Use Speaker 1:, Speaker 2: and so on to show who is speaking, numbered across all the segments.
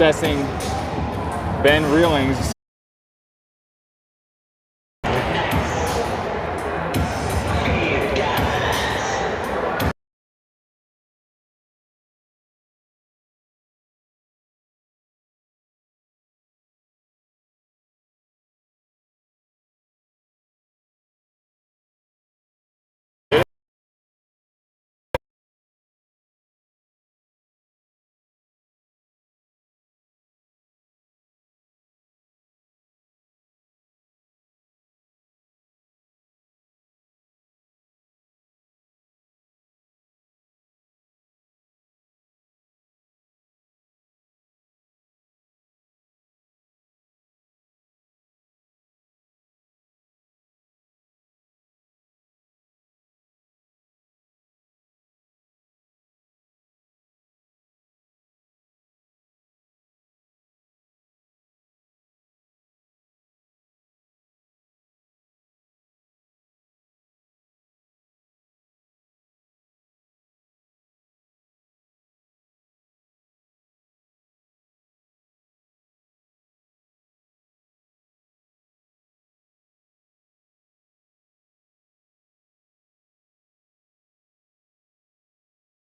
Speaker 1: assessing Ben Reeling's.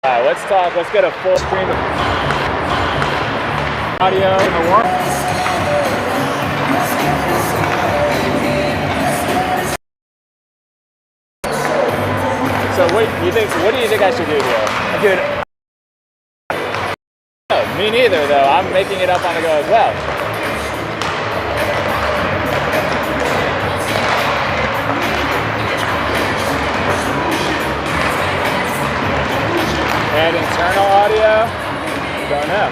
Speaker 1: All right, let's talk. Let's get a full screen of audio in the warm. So what do you think? What do you think I should do here? Dude, no, me neither. Though I'm making it up on the go as well. Add internal audio? Don't know.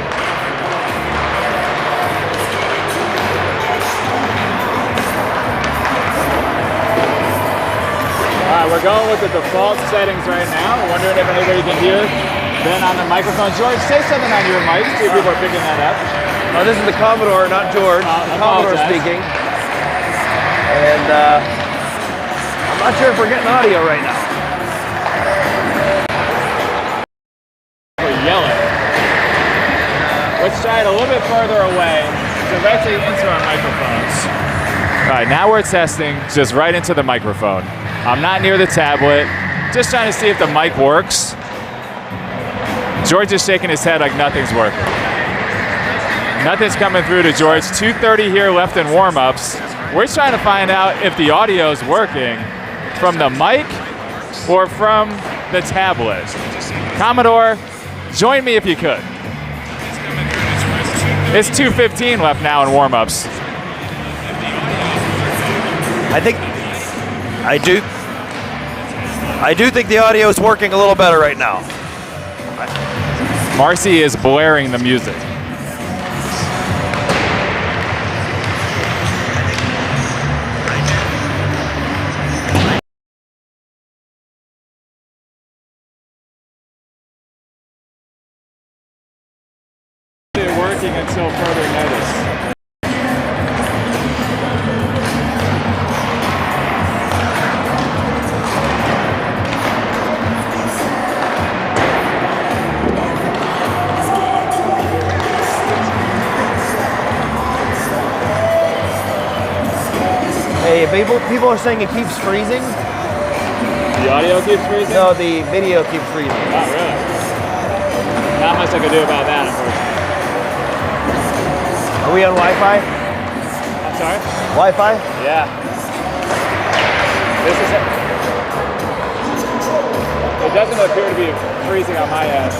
Speaker 1: Alright, we're going with the default settings right now. We're wondering if anybody can hear Ben on the microphone. George, say something on your mic, see if people are picking that up.
Speaker 2: Oh, this is the Commodore, not George. The Commodore speaking. And I'm not sure if we're getting audio right now.
Speaker 1: Yelling. Let's try it a little bit further away, directly into our microphones. All right, now we're testing just right into the microphone. I'm not near the tablet, just trying to see if the mic works. George is shaking his head like nothing's working. Nothing's coming through to George. 2:30 here left in warm-ups. We're trying to find out if the audio is working from the mic or from the tablet. Commodore, join me if you could. It's 2:15 left now in warm-ups.
Speaker 2: I do think the audio is working a little better right now.
Speaker 1: Marcy is blaring the music. Working until further notice.
Speaker 2: Hey, people are saying it keeps freezing.
Speaker 1: The audio keeps freezing?
Speaker 2: No, the video keeps freezing.
Speaker 1: Oh, really? Not much I can do about that, unfortunately.
Speaker 2: Are we on Wi-Fi?
Speaker 1: I'm sorry?
Speaker 2: Wi-Fi?
Speaker 1: Yeah. This is it. It doesn't appear to be freezing on my end.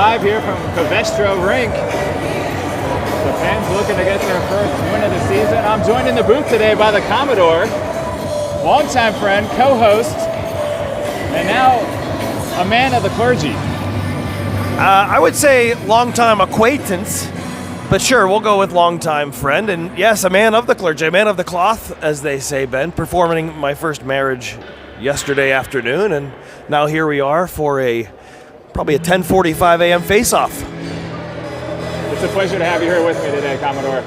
Speaker 1: live here from Covestro Rink. The Pens looking to get their first win of the season. I'm joined in the booth today by the Commodore, longtime friend, co-host, and now a man of the clergy.
Speaker 2: I would say longtime acquaintance, but sure, we'll go with longtime friend. And yes, a man of the clergy, a man of the cloth, as they say, Ben, performing my first marriage yesterday afternoon, and now here we are for probably a 10:45 a.m. face-off.
Speaker 1: It's a pleasure to have you here with me today, Commodore.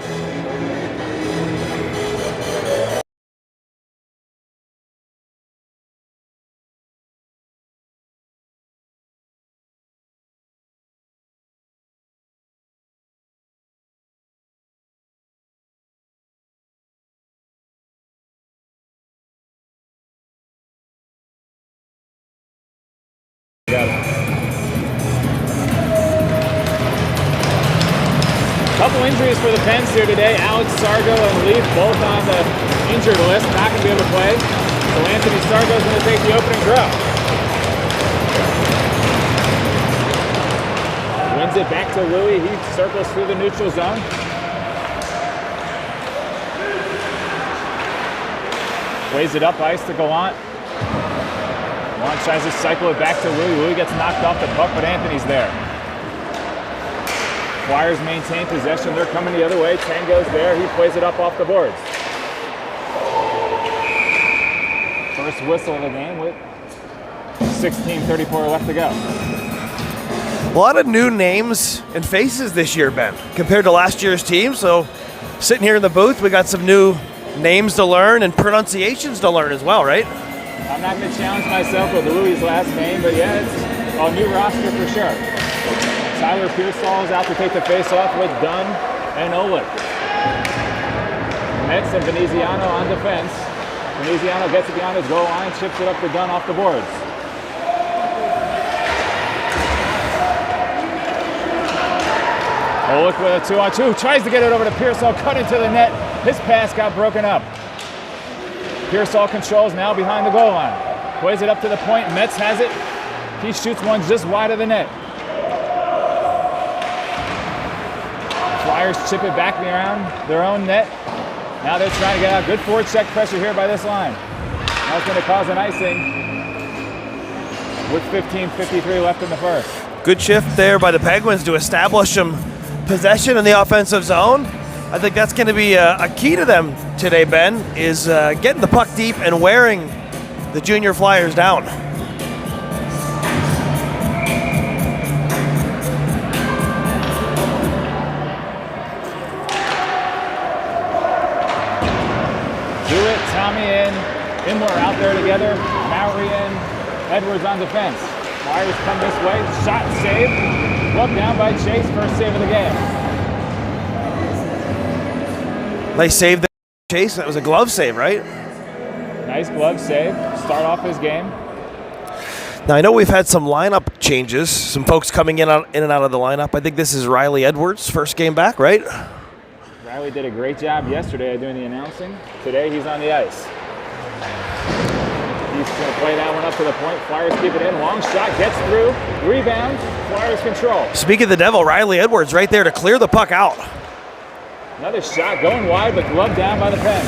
Speaker 1: Couple injuries for the Pens here today. Alex Sargo and Leaf both on the injured list, not going to be able to play. So Anthony Sargo is going to take the opening throw. Wins it back to Louis. He circles through the neutral zone. Plays it up ice to Gallant. Gallant tries to cycle it back to Louis. Louis gets knocked off the puck, but Anthony's there. Flyers maintain possession. They're coming the other way. Tango's there. He plays it up off the boards. First whistle of the game with 16:34 left to go.
Speaker 2: A lot of new names and faces this year, Ben, compared to last year's team. So sitting here in the booth, we got some new names to learn and pronunciations to learn as well, right?
Speaker 1: I'm not going to challenge myself with Louis' last name, but yeah, it's a new roster for sure. Tyler Pearsall is out to take the face-off with Dunn and Olick. Metz and Veneziano on defense. Veneziano gets it beyond his goal line, chips it up to Dunn off the boards. Olick with a 2-on-2, tries to get it over to Pearsall, cut into the net. His pass got broken up. Pearsall controls now behind the goal line. Plays it up to the point, Metz has it. He shoots one just wide of the net. Flyers chip it back around their own net. Now they're trying to get out. Good forward check pressure here by this line. That's going to cause an icing with 15:53 left in the first.
Speaker 2: Good shift there by the Penguins to establish some possession in the offensive zone. I think that's going to be a key to them today, Ben, is getting the puck deep and wearing the junior Flyers down.
Speaker 1: Imler out there together. Mowry and Edwards on defense. Flyers come this way. Shot and save. Glove down by Chase. First save of the game.
Speaker 2: Nice save there, Chase. That was a glove save, right?
Speaker 1: Nice glove save. Start off his game.
Speaker 2: Now, I know we've had some lineup changes. Some folks coming in and out of the lineup. I think this is Riley Edwards' first game back, right?
Speaker 1: Riley did a great job yesterday doing the announcing. Today he's on the ice. He's going to play that one up to the point. Flyers keep it in. Long shot, gets through. Rebound. Flyers control.
Speaker 2: Speaking of the devil, Riley Edwards right there to clear the puck out.
Speaker 1: Another shot going wide, but gloved down by the Pens.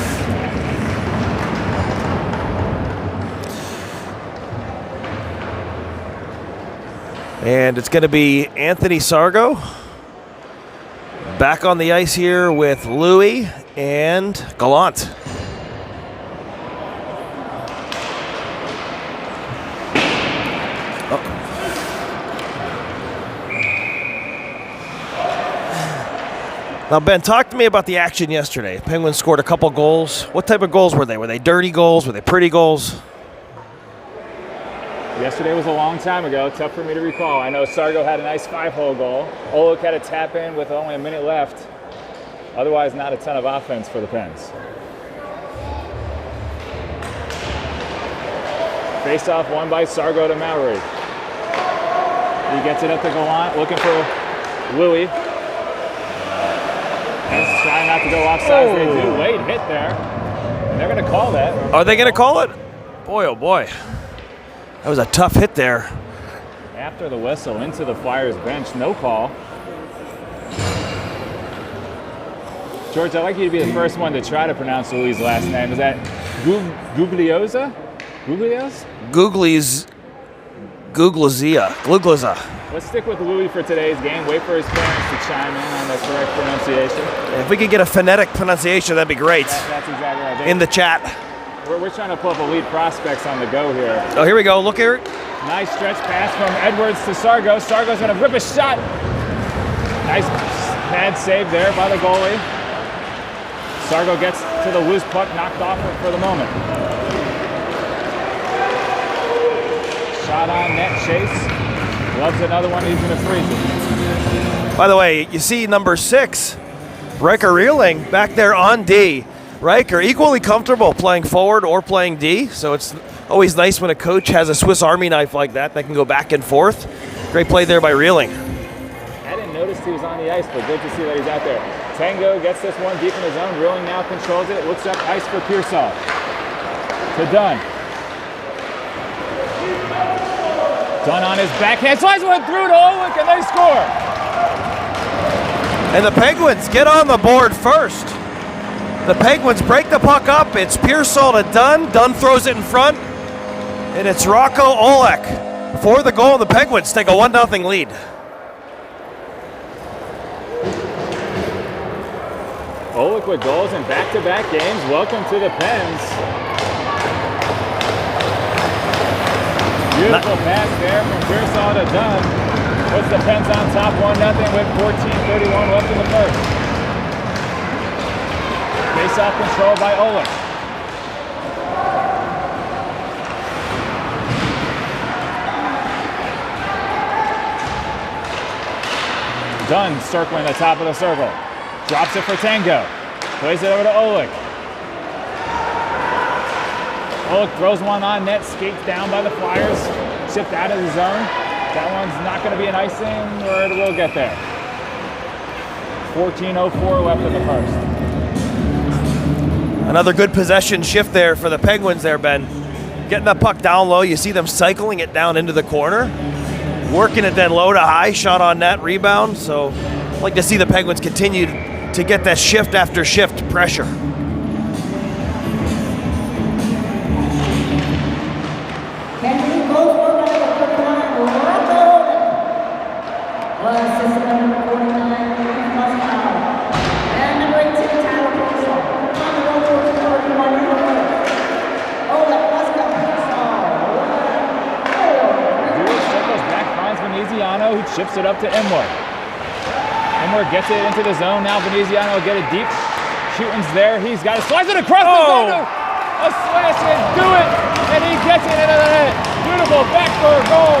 Speaker 2: And it's going to be Anthony Sargo back on the ice here with Louis and Gallant. Now, Ben, talk to me about the action yesterday. Penguins scored a couple goals. What type of goals were they? Were they dirty goals? Were they pretty goals?
Speaker 1: Yesterday was a long time ago. Tough for me to recall. I know Sargo had a nice 5-hole goal. Olick had a tap in with only a minute left. Otherwise, not a ton of offense for the Pens. Face-off won by Sargo to Mowry. He gets it up to Gallant, looking for Louis. Pens trying not to go offside. They do. Late hit there. And they're going to call that.
Speaker 2: Are they going to call it? Boy, oh boy. That was a tough hit there.
Speaker 1: After the whistle, into the Flyers bench, no call. George, I'd like you to be the first one to try to pronounce Louis' last name. Is that Guglioza? Guglios?
Speaker 2: Guglioza.
Speaker 1: Let's stick with Louis for today's game. Wait for his parents to chime in on the correct pronunciation.
Speaker 2: If we could get a phonetic pronunciation, that'd be great.
Speaker 1: That's exactly right.
Speaker 2: In the chat.
Speaker 1: We're trying to pull up elite prospects on the go here.
Speaker 2: Oh, here we go. Look here.
Speaker 1: Nice stretch pass from Edwards to Sargo. Sargo's going to rip a shot. Nice pad save there by the goalie. Sargo gets to the loose puck, knocked off for the moment. Shot on net, Chase. Loves another one, he's going to freeze it.
Speaker 2: By the way, you see number 6, Riker Reeling, back there on D. Riker equally comfortable playing forward or playing D, so it's always nice when a coach has a Swiss Army knife like that can go back and forth. Great play there by Reeling.
Speaker 1: I didn't notice he was on the ice, but good to see that he's out there. Tango gets this one deep in his own. Reeling now controls it. Looks up ice for Pearsall. To Dunn. Dunn on his backhand. Slides one through to Olick, and they score.
Speaker 2: And the Penguins get on the board first. The Penguins break the puck up. It's Pearsall to Dunn. Dunn throws it in front. And it's Rocco Olick for the goal. The Penguins take a 1-0 lead.
Speaker 1: Olick with goals in back-to-back games. Welcome to the Pens. Beautiful pass there from Pearsall to Dunn. Puts the Pens on top 1-0 with 14:31 left in the first. Face-off control by Olick. Dunn circling the top of the circle. Drops it for Tango. Plays it over to Olick. Olick throws one on net, skates down by the Flyers, chipped out of the zone. That one's not going to be an icing, or it will get there. 14:04 left in the first.
Speaker 2: Another good possession shift there for the Penguins there, Ben. Getting the puck down low, you see them cycling it down into the corner. Working it then low to high, shot on net, rebound. So I'd like to see the Penguins continue to get that shift after shift pressure.
Speaker 1: Who chips it up to Imler. Imler gets it into the zone. Now Veneziano will get it deep. Shooting's there. He's got it. Slides it across the zone. A slash and do it. And he gets it into the net. Beautiful backdoor goal.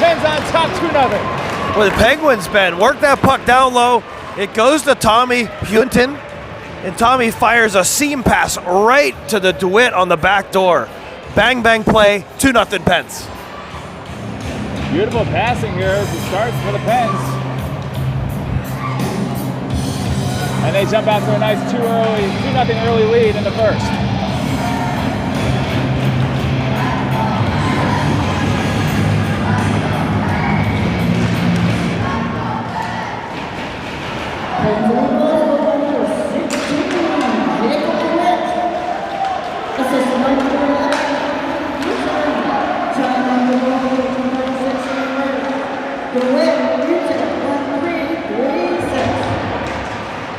Speaker 1: Pens on top 2-0.
Speaker 2: Well, the Penguins, Ben, work that puck down low. It goes to Tommy Hunton. And Tommy fires a seam pass right to the DeWitt on the back door. Bang, bang play. 2-0 Pens.
Speaker 1: Beautiful passing here as it starts for the Pens. And they jump out to a nice 2-0 early lead in the first.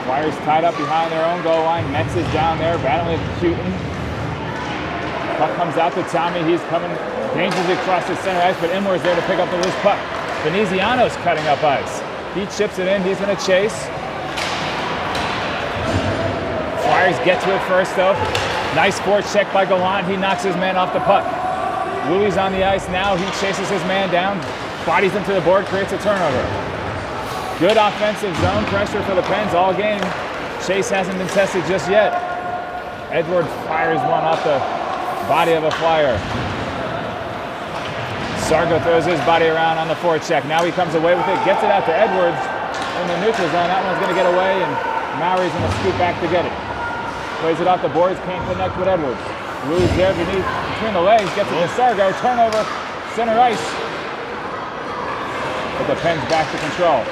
Speaker 1: Flyers tied up behind their own goal line. Metz is down there battling with shooting. Puck comes out to Tommy. He's coming dangerously across the center ice, but Imler's there to pick up the loose puck. Veneziano's cutting up ice. He chips it in. He's going to chase. Flyers get to it first, though. Nice force check by Gallant. He knocks his man off the puck. Louis on the ice now. He chases his man down, bodies him to the board, creates a turnover. Good offensive zone pressure for the Pens all game. Chase hasn't been tested just yet. Edward fires one off the body of a Flyer. Sargo throws his body around on the forecheck. Now he comes away with it, gets it out to Edwards in the neutral zone. That one's going to get away, and Maury's going to scoot back to get it. Plays it off the boards, can't connect with Edwards. Louis there between the legs, gets it to Sargo. Turnover, center ice. But the Pens back to control.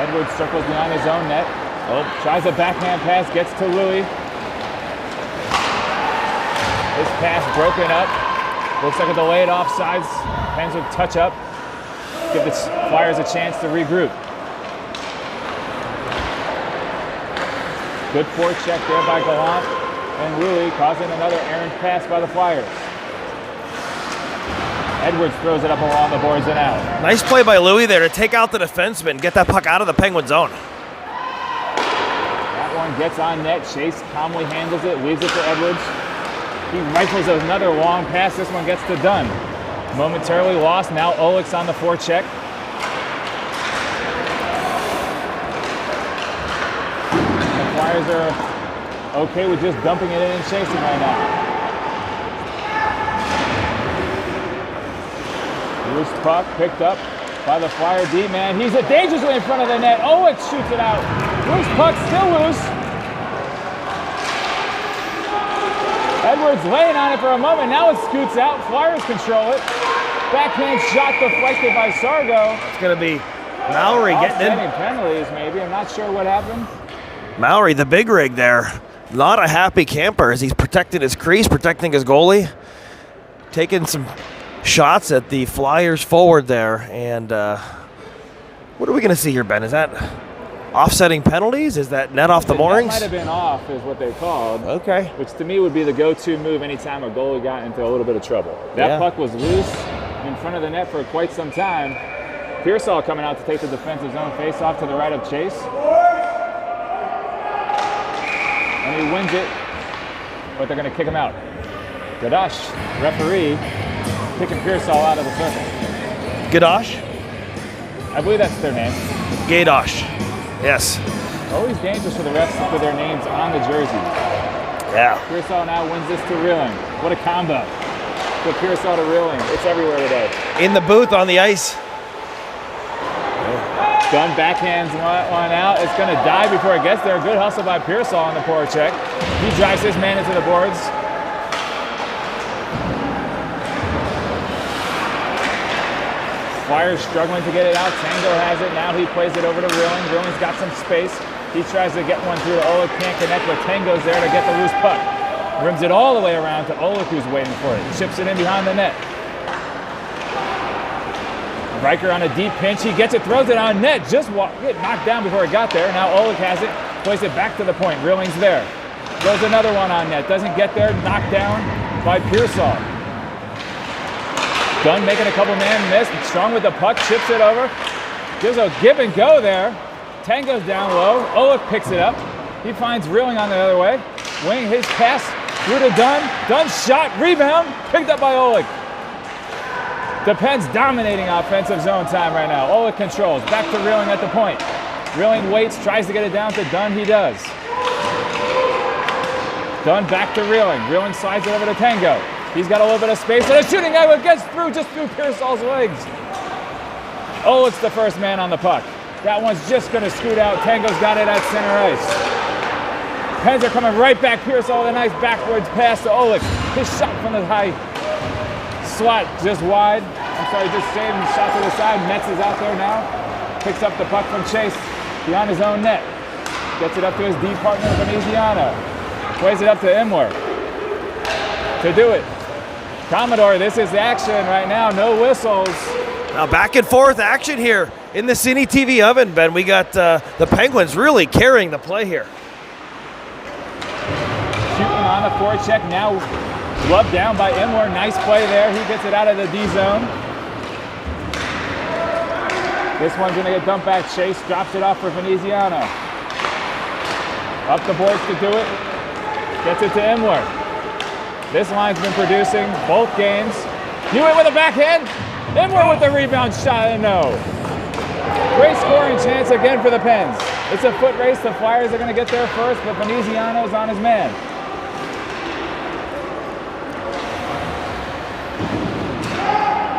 Speaker 1: Edwards circles behind his own net. Tries a backhand pass, gets to Louis. This pass broken up. Looks like a delayed offsides. Pens will touch up. Give the Flyers a chance to regroup. Good forecheck there by Gallant. And Louis causing another errant pass by the Flyers. Edwards throws it up along the boards and out.
Speaker 2: Nice play by Louis there to take out the defenseman, get that puck out of the Penguin zone.
Speaker 1: That one gets on net. Chase calmly handles it, leaves it to Edwards. He rifles another long pass. This one gets to Dunn. Momentarily lost. Now Olik's on the forecheck. The Flyers are okay with just dumping it in and chasing right now. Loose puck picked up by the Flyer D-man. He's dangerously in front of the net. Olik shoots it out. Loose puck, still loose. Edwards laying on it for a moment. Now it scoots out. Flyers control it. Backhand shot deflected by Sargo.
Speaker 2: It's going to be Mallory getting in.
Speaker 1: Penalties, maybe. I'm not sure what happened.
Speaker 2: Mallory, the big rig there. Not a happy camper as he's protecting his crease, protecting his goalie. Taking some shots at the Flyers forward there. And what are we going to see here, Ben? Is that offsetting penalties? Is that net off the moorings?
Speaker 1: That might have been off, is what they called.
Speaker 2: Okay.
Speaker 1: Which to me would be the go-to move anytime a goalie got into a little bit of trouble. That puck was loose in front of the net for quite some time. Pearsall coming out to take the defensive zone face-off to the right of Chase. And he wins it, but they're going to kick him out. Gadash, referee, kicking Pearsall out of the circle.
Speaker 2: Gadash?
Speaker 1: I believe that's their name.
Speaker 2: Gadash. Yes.
Speaker 1: Always dangerous for the refs to put their names on the jersey.
Speaker 2: Yeah.
Speaker 1: Pearsall now wins this to Reeling. What a combo. Put Pearsall to Reeling. It's everywhere today.
Speaker 2: In the booth on the ice.
Speaker 1: Dunn backhands one out. It's going to die before it gets there. Good hustle by Pearsall on the forecheck. He drives his man into the boards. Flyers struggling to get it out. Tango has it. Now he plays it over to Reeling. Reeling's got some space. He tries to get one through to Olik. Can't connect, but Tango's there to get the loose puck. Rims it all the way around to Olik, who's waiting for it. Chips it in behind the net. Riker on a deep pinch. He gets it, throws it on net. Just get knocked down before it got there. Now Olik has it. Plays it back to the point. Reeling's there. Throws another one on net. Doesn't get there. Knocked down by Pearsall. Dunn making a couple man miss. Strong with the puck. Chips it over. Gives a give and go there. Tango's down low. Olik picks it up. He finds Reeling on the other way. Wing his pass through to Dunn. Dunn shot. Rebound. Picked up by Olik. The Pens dominating offensive zone time right now. Olik controls. Back to Reeling at the point. Reeling waits. Tries to get it down to Dunn. He does. Dunn back to Reeling. Reeling slides it over to Tango. He's got a little bit of space, and a shooting angle gets through, just through Pearsall's legs. Olik's the first man on the puck. That one's just going to scoot out. Tango's got it at center ice. Pens are coming right back. Pearsall with a nice backwards pass to Olik. His shot from the high slot just wide. Just saved and shot to the side. Metz is out there now. Picks up the puck from Chase beyond his own net. Gets it up to his D partner, Veneziano. Plays it up to Imler to do it. Commodore, this is action right now. No whistles.
Speaker 2: Now back and forth action here in the Cine TV oven, Ben. We got the Penguins really carrying the play here.
Speaker 1: Shooting on the forecheck now. Gloved down by Imler. Nice play there. He gets it out of the D zone. This one's going to get dumped back. Chase drops it off for Veneziano. Up the boards to do it. Gets it to Imler. This line's been producing both games. Hewitt with a backhand. Imler with the rebound shot and no. Great scoring chance again for the Pens. It's a foot race. The Flyers are going to get there first, but Veneziano's on his man.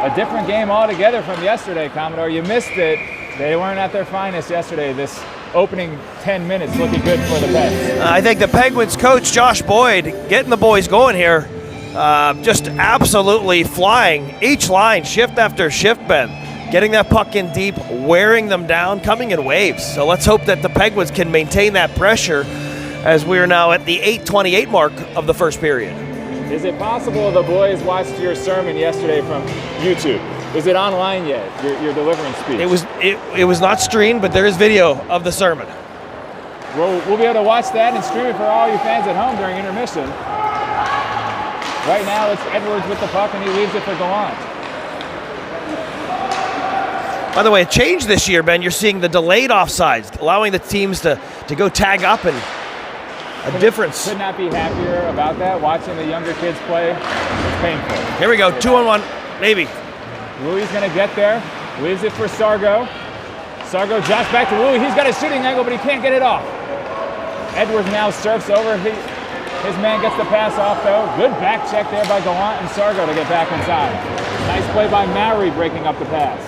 Speaker 1: A different game altogether from yesterday, Commodore. You missed it. They weren't at their finest yesterday. This opening 10 minutes looking good for the Pens.
Speaker 2: I think the Penguins coach, Josh Boyd, getting the boys going here. Just absolutely flying. Each line, shift after shift, Ben. getting that puck in deep, wearing them down, coming in waves. So let's hope that the Penguins can maintain that pressure as we are now at the 8:28 mark of the first period.
Speaker 1: Is it possible the boys watched your sermon yesterday from YouTube? Is it online yet, your deliverance speech?
Speaker 2: It was not streamed, but there is video of the sermon.
Speaker 1: We'll be able to watch that and stream it for all you fans at home during intermission. Right now, it's Edwards with the puck, and he leaves it for Gallant.
Speaker 2: By the way, a change this year, Ben. You're seeing the delayed offsides, allowing the teams to go tag up, and a difference.
Speaker 1: Could not be happier about that. Watching the younger kids play, it's painful.
Speaker 2: Here we go, 2-on-1, maybe.
Speaker 1: Louis going to get there, leaves it for Sargo. Sargo jots back to Louis. He's got a shooting angle, but he can't get it off. Edwards now surfs over. His man gets the pass off, though. Good back check there by Gallant and Sargo to get back inside. Nice play by Maury breaking up the pass.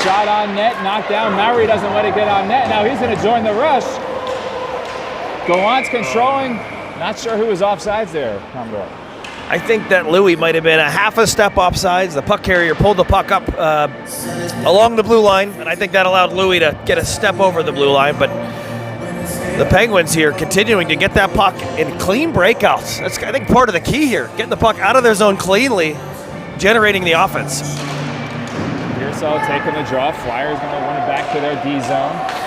Speaker 1: Shot on net, knocked down. Maury doesn't let it get on net. Now he's going to join the rush. Gallant's controlling. Not sure who was offsides there, Combo.
Speaker 2: I think that Louis might have been a half a step offsides. The puck carrier pulled the puck up along the blue line, and I think that allowed Louis to get a step over the blue line. But the Penguins here continuing to get that puck in clean breakouts. That's, I think, part of the key here. Getting the puck out of their zone cleanly, generating the offense.
Speaker 1: Pearsall taking the draw. Flyers going to run it back to their D zone.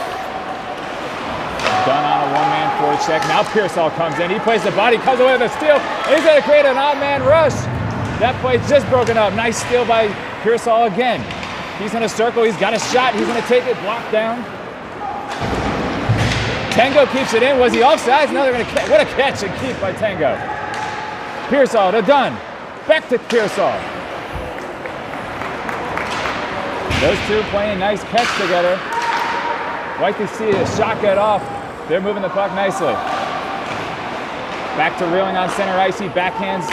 Speaker 1: Done on a one-man forecheck. Now Pearsall comes in. He plays the body, comes away with a steal. He's going to create an odd-man rush. That play just broken up. Nice steal by Pearsall again. He's going to circle. He's got a shot. He's going to take it. Blocked down. Tango keeps it in. Was he offsides? No, they're going to catch. What a catch and keep by Tango. Pearsall to Dunn. Back to Pearsall. Those two playing nice catch together. Like to see a shot get off. They're moving the puck nicely. Back to Reeling on center ice. He backhands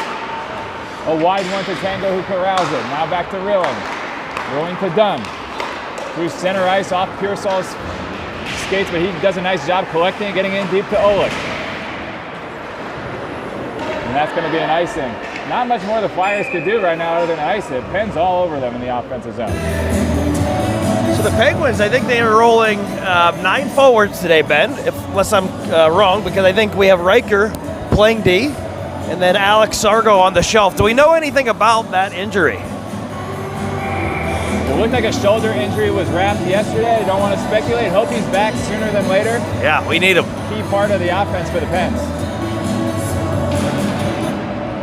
Speaker 1: a wide one to Tango who corrals it. Now back to Reeling. Reeling to Dunn. Through center ice off Pearsall's skates, but he does a nice job collecting and getting in deep to Oleg. And that's going to be an icing. Not much more the Flyers could do right now other than ice it. Pens all over them in the offensive zone.
Speaker 2: So the Penguins, I think they are rolling 9 forwards today, Ben, unless I'm wrong, because I think we have Riker playing D, and then Alex Sargo on the shelf. Do we know anything about that injury?
Speaker 1: It looked like a shoulder injury was wrapped yesterday. I don't want to speculate. Hope he's back sooner than later.
Speaker 2: Yeah, we need him.
Speaker 1: Key part of the offense for the Pens.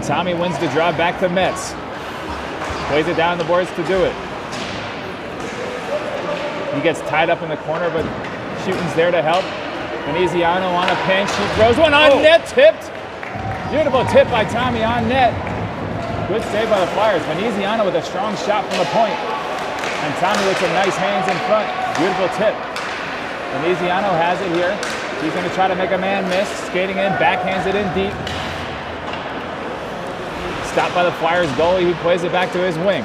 Speaker 1: Tommy wins the draw back to Metz. Plays it down the boards to do it. He gets tied up in the corner, but Schuten's there to help. Veneziano on a pinch. He throws one on net, tipped. Beautiful tip by Tommy on net. Good save by the Flyers. Veneziano with a strong shot from the point. And Tommy with some nice hands in front. Beautiful tip. Veneziano has it here. He's going to try to make a man miss. Skating in, backhands it in deep. Stopped by the Flyers goalie who plays it back to his wing.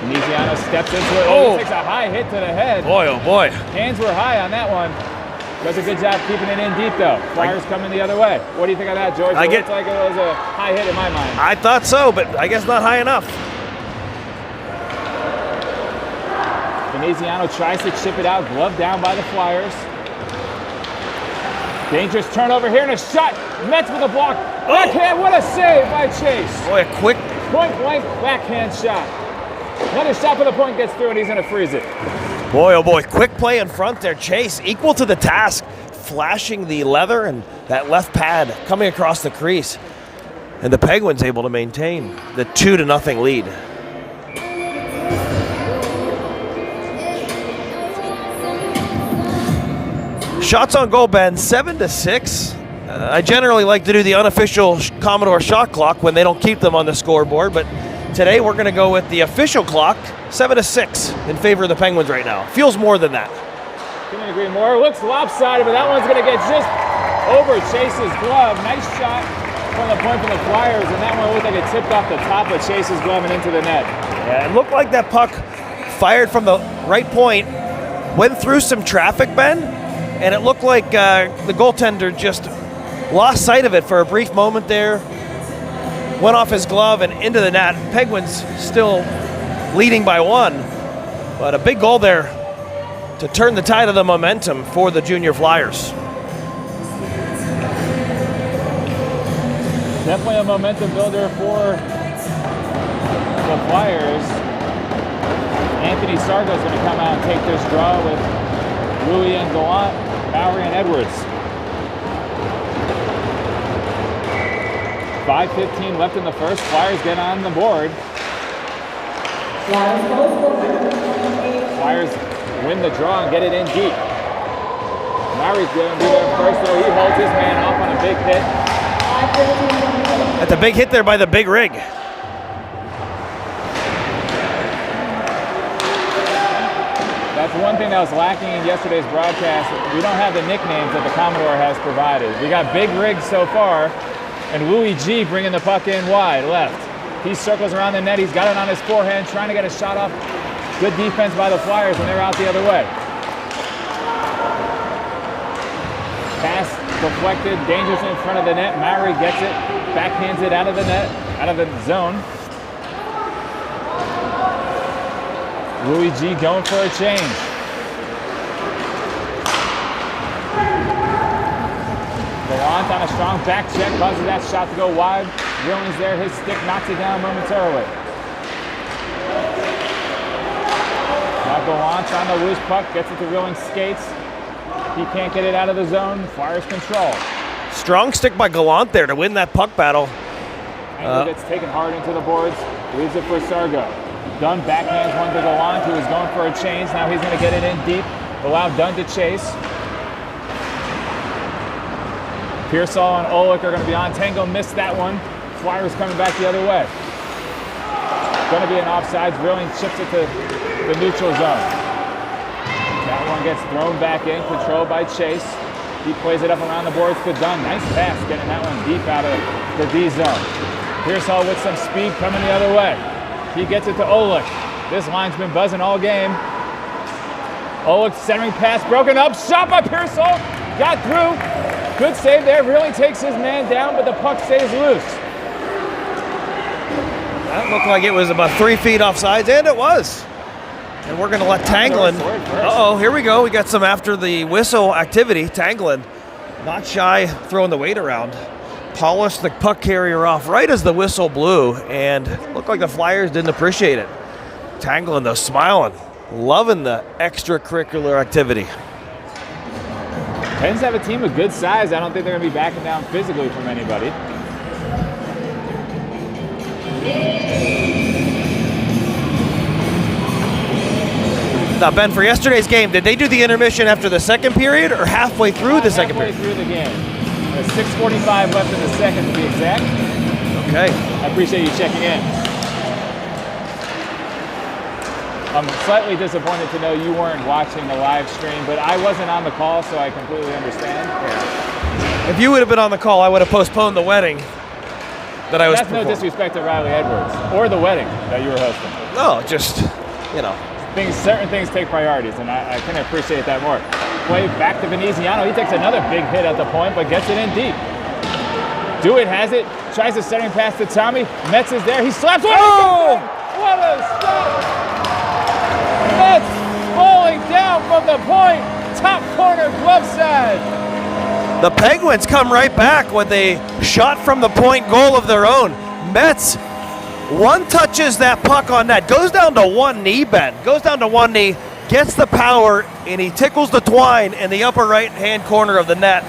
Speaker 1: Veneziano steps into it. Oh, takes a high hit to the head.
Speaker 2: Boy, oh boy.
Speaker 1: Hands were high on that one. Does a good job keeping it in deep, though. Flyers coming the other way. What do you think of that, George? It looked like it was a high hit in my mind.
Speaker 2: I thought so, but I guess not high enough.
Speaker 1: Veneziano tries to chip it out. Glove down by the Flyers. Dangerous turnover here and a shot. Metz with a block. Backhand, what a save by Chase.
Speaker 2: Boy, a quick
Speaker 1: point-blank backhand shot. Another shot for the point gets through and he's going to freeze it.
Speaker 2: Boy, oh boy, quick play in front there. Chase, equal to the task, flashing the leather and that left pad coming across the crease. And the Penguins able to maintain the 2-0 lead. Shots on goal, Ben, 7-6. I generally like to do the unofficial Commodore shot clock when they don't keep them on the scoreboard, but today we're going to go with the official clock, 7-6 in favor of the Penguins right now. Feels more than that.
Speaker 1: Couldn't agree more. Looks lopsided, but that one's going to get just over Chase's glove. Nice shot from the point from the Flyers, and that one looked like it tipped off the top of Chase's glove and into the net.
Speaker 2: Yeah, it looked like that puck fired from the right point, went through some traffic, Ben, and it looked like the goaltender just lost sight of it for a brief moment there. Went off his glove and into the net. Penguins still leading by 1, but a big goal there to turn the tide of the momentum for the junior Flyers.
Speaker 1: Definitely a momentum builder for the Flyers. Anthony Sargo is going to come out and take this draw with Louis and Gallant, Mowry and Edwards. 5:15 left in the first. Flyers get on the board. Flyers win the draw and get it in deep. Mowry's going to be there first, though. He holds his man off on a big hit.
Speaker 2: That's a big hit there by the big rig.
Speaker 1: That's one thing that was lacking in yesterday's broadcast. We don't have the nicknames that the Commodore has provided. We got Big Rig so far, and Louis G bringing the puck in wide left. He circles around the net. He's got it on his forehand, trying to get a shot off. Good defense by the Flyers, and they're out the other way. Pass deflected, dangerous in front of the net. Mowry gets it, backhands it out of the net, out of the zone. Louis G going for a change. Gallant on a strong back check, causes that shot to go wide. Rilling's there, his stick knocks it down momentarily. Now Gallant on the loose puck, gets it to Rilling's skates. He can't get it out of the zone, Flyers control.
Speaker 2: Strong stick by Gallant there to win that puck battle.
Speaker 1: Angle gets taken hard into the boards, leaves it for Sargo. Dunn backhands one to Gallant, who is going for a change. Now he's going to get it in deep, allow Dunn to chase. Pearsall and Olick are going to be on. Tango missed that one. Flyers coming back the other way. Going to be an offsides. Rilling chips it to the neutral zone. That one gets thrown back in, controlled by Chase. He plays it up around the boards to Dunn. Nice pass, getting that one deep out of the D zone. Pearsall with some speed coming the other way. He gets it to Olick. This line's been buzzing all game. Olick centering pass, broken up. Shot by Pearsall. Got through. Good save there. Really takes his man down, but the puck stays loose.
Speaker 2: That looked like it was about 3 feet offsides, and it was. And we're going to let Tanglin. Uh-oh, here we go. We got some after the whistle activity. Tanglin, not shy, throwing the weight around. Polished the puck carrier off right as the whistle blew, and looked like the Flyers didn't appreciate it. Tanglin, though, smiling, loving the extracurricular activity.
Speaker 1: Pens have a team of good size. I don't think they're going to be backing down physically from anybody.
Speaker 2: Now, Ben, for yesterday's game, did they do the intermission after the second period or halfway through the second period?
Speaker 1: Halfway through the game. There's 6:45 left in the second, to be exact.
Speaker 2: Okay.
Speaker 1: I appreciate you checking in. I'm slightly disappointed to know you weren't watching the live stream, but I wasn't on the call, so I completely understand.
Speaker 2: Yeah. If you would have been on the call, I would have postponed the wedding that I was
Speaker 1: That's no disrespect to Riley Edwards or the wedding that you were hosting.
Speaker 2: No, just, you know.
Speaker 1: Certain things take priorities, and I can appreciate that more. Play back to Veneziano. He takes another big hit at the point, but gets it in deep. Dewitt has it. Tries to setting pass to Tommy. Metz is there. He slaps one. Oh! What a stop! Metz falling down from the point. Top corner, glove side.
Speaker 2: The Penguins come right back with a shot from the point goal of their own. Metz one touches that puck on net. Goes down to one knee, Ben. Goes down to one knee. Gets the power, and he tickles the twine in the upper right-hand corner of the net.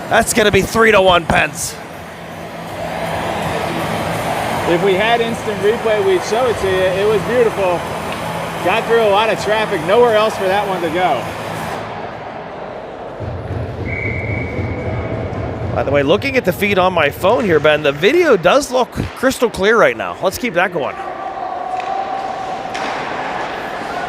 Speaker 2: That's going to be 3-1 Pens.
Speaker 1: If we had instant replay, we'd show it to you. It was beautiful. Got through a lot of traffic. Nowhere else for that one to go.
Speaker 2: By the way, looking at the feed on my phone here, Ben, the video does look crystal clear right now. Let's keep that going.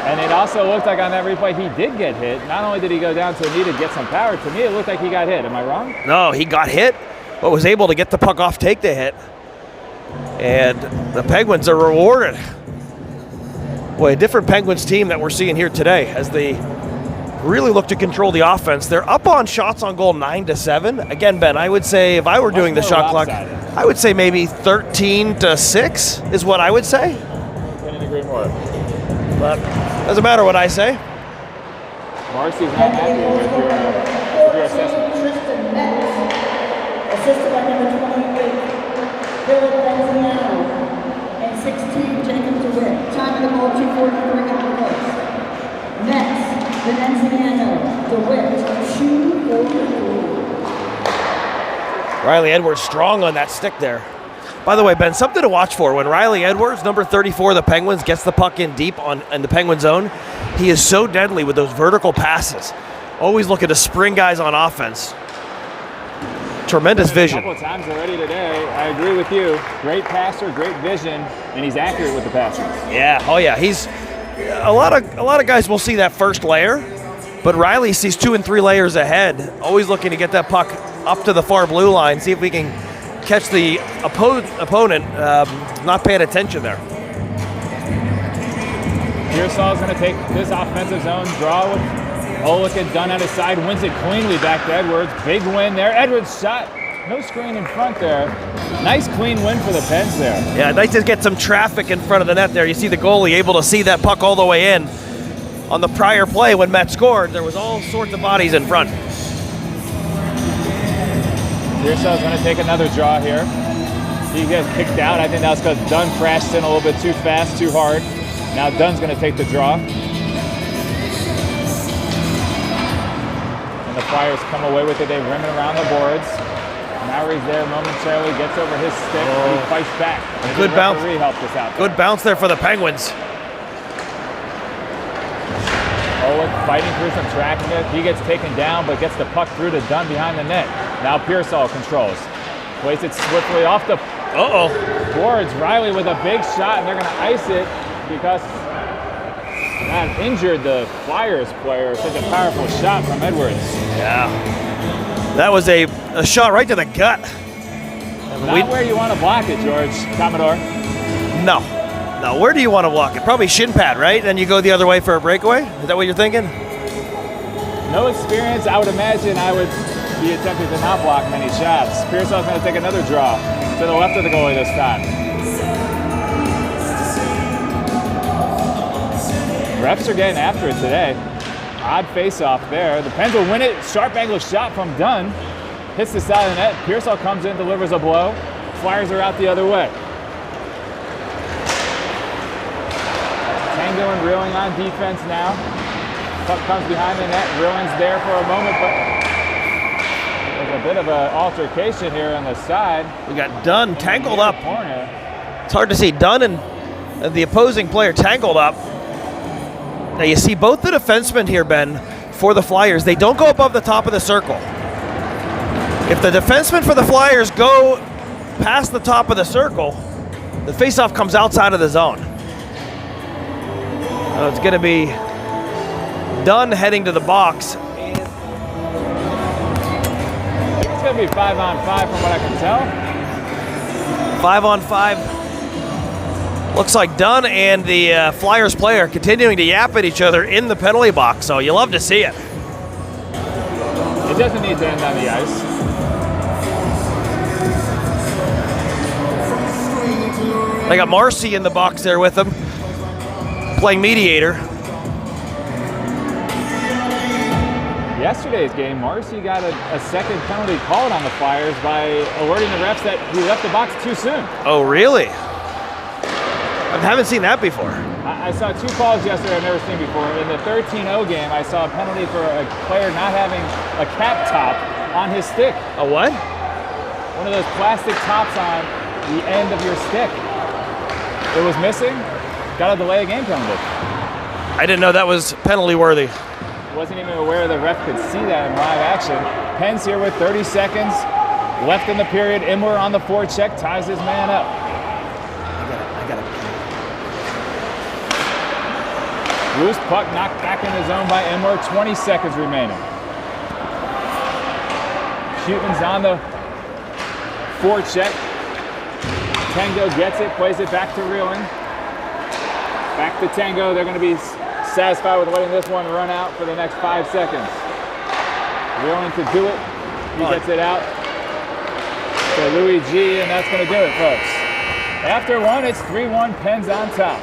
Speaker 1: And it also looked like on that replay he did get hit. Not only did he go down to a knee to get some power, to me it looked like he got hit. Am I wrong?
Speaker 2: No, he got hit, but was able to get the puck off, take the hit. And the Penguins are rewarded. Boy, a different Penguins team that we're seeing here today as the really look to control the offense. They're up on shots on goal 9-7. Again, Ben, I would say if I were doing the shot clock, I would say maybe 13-6 is what I would say.
Speaker 1: Couldn't agree more.
Speaker 2: But doesn't matter what I say.
Speaker 1: Marcy's not happy with your assessment.
Speaker 3: Assisted by number 28, Philip Benziano, and 16, Jacob DeWitt. Time of the goal, 2:43 on the post. Next, Benziano, DeWitt, 2:44.
Speaker 2: Riley Edwards strong on that stick there. By the way, Ben, something to watch for. When Riley Edwards, number 34 of the Penguins, gets the puck in deep in the Penguin zone, he is so deadly with those vertical passes. Always looking to spring guys on offense. Tremendous vision.
Speaker 1: A couple of times already today. I agree with you. Great passer, great vision, and he's accurate with the passes.
Speaker 2: Yeah. Oh yeah. He's a lot of guys will see that first layer, but Riley sees 2 and 3 layers ahead. Always looking to get that puck up to the far blue line. See if we can catch the opponent not paying attention there.
Speaker 1: Pearsall's going to take this offensive zone draw with Olick and Dunn at his side, wins it cleanly back to Edwards. Big win there. Edwards shot. No screen in front there. Nice clean win for the Pens there.
Speaker 2: Yeah, nice to get some traffic in front of the net there. You see the goalie able to see that puck all the way in. On the prior play when Met scored, there was all sorts of bodies in front.
Speaker 1: Pearsall's going to take another draw here. He gets kicked out. I think that was because Dunn crashed in a little bit too fast, too hard. Now Dunn's going to take the draw. The Flyers come away with it. They rim it around the boards. Maury's there momentarily, gets over his stick, and he fights back.
Speaker 2: A good bounce.
Speaker 1: Helped us out there.
Speaker 2: Good bounce there for the Penguins.
Speaker 1: Olick fighting through some tracking it. He gets taken down, but gets the puck through to Dunn behind the net. Now Pearsall controls. Plays it swiftly off the boards. Riley with a big shot, and they're going to ice it because that injured the Flyers player. Such a powerful shot from Edwards.
Speaker 2: Yeah. That was a shot right to the gut.
Speaker 1: Not where you want to block it, George Commodore.
Speaker 2: No. No, where do you want to block it? Probably shin pad, right? Then you go the other way for a breakaway? Is that what you're thinking?
Speaker 1: No experience. I would imagine I would be attempting to not block many shots. Pearsall's going to take another draw to the left of the goalie this time. Refs are getting after it today. Odd face-off there. The Pens will win it. Sharp angle shot from Dunn. Hits the side of the net. Pearsall comes in, delivers a blow. Flyers are out the other way. Tango and Reeling on defense now. Puck comes behind the net. Reeling's there for a moment, but there's a bit of an altercation here on the side.
Speaker 2: We got Dunn tangled up.
Speaker 1: Corner.
Speaker 2: It's hard to see Dunn and the opposing player tangled up. Now you see both the defensemen here, Ben, for the Flyers. They don't go above the top of the circle. If the defensemen for the Flyers go past the top of the circle, the faceoff comes outside of the zone. So it's going to be Dunn heading to the box.
Speaker 1: It's going to be 5-on-5 from what I can tell.
Speaker 2: 5-on-5. Looks like Dunn and the Flyers player continuing to yap at each other in the penalty box, so you love to see it.
Speaker 1: It doesn't need to end on the ice.
Speaker 2: They got Marcy in the box there with them, playing mediator.
Speaker 1: Yesterday's game, Marcy got a second penalty called on the Flyers by alerting the refs that he left the box too soon.
Speaker 2: Oh, really? I haven't seen that before.
Speaker 1: I saw 2 calls yesterday I've never seen before. In the 13-0 game, I saw a penalty for a player not having a cap top on his stick.
Speaker 2: A what?
Speaker 1: One of those plastic tops on the end of your stick. It was missing. Got a delay of game penalty.
Speaker 2: I didn't know that was penalty worthy.
Speaker 1: Wasn't even aware the ref could see that in live action. Pens here with 30 seconds left in the period. Imler on the forecheck, ties his man up.
Speaker 2: I got it.
Speaker 1: Loose puck knocked back in the zone by Imler. 20 seconds remaining. Schuten's on the forecheck. Tango gets it, plays it back to Reeling. Back to Tango. They're going to be satisfied with letting this one run out for the next 5 seconds. Willing to do it. He gets it out. So Louis G, and that's going to do it, folks. After one, it's 3-1, Pens on top.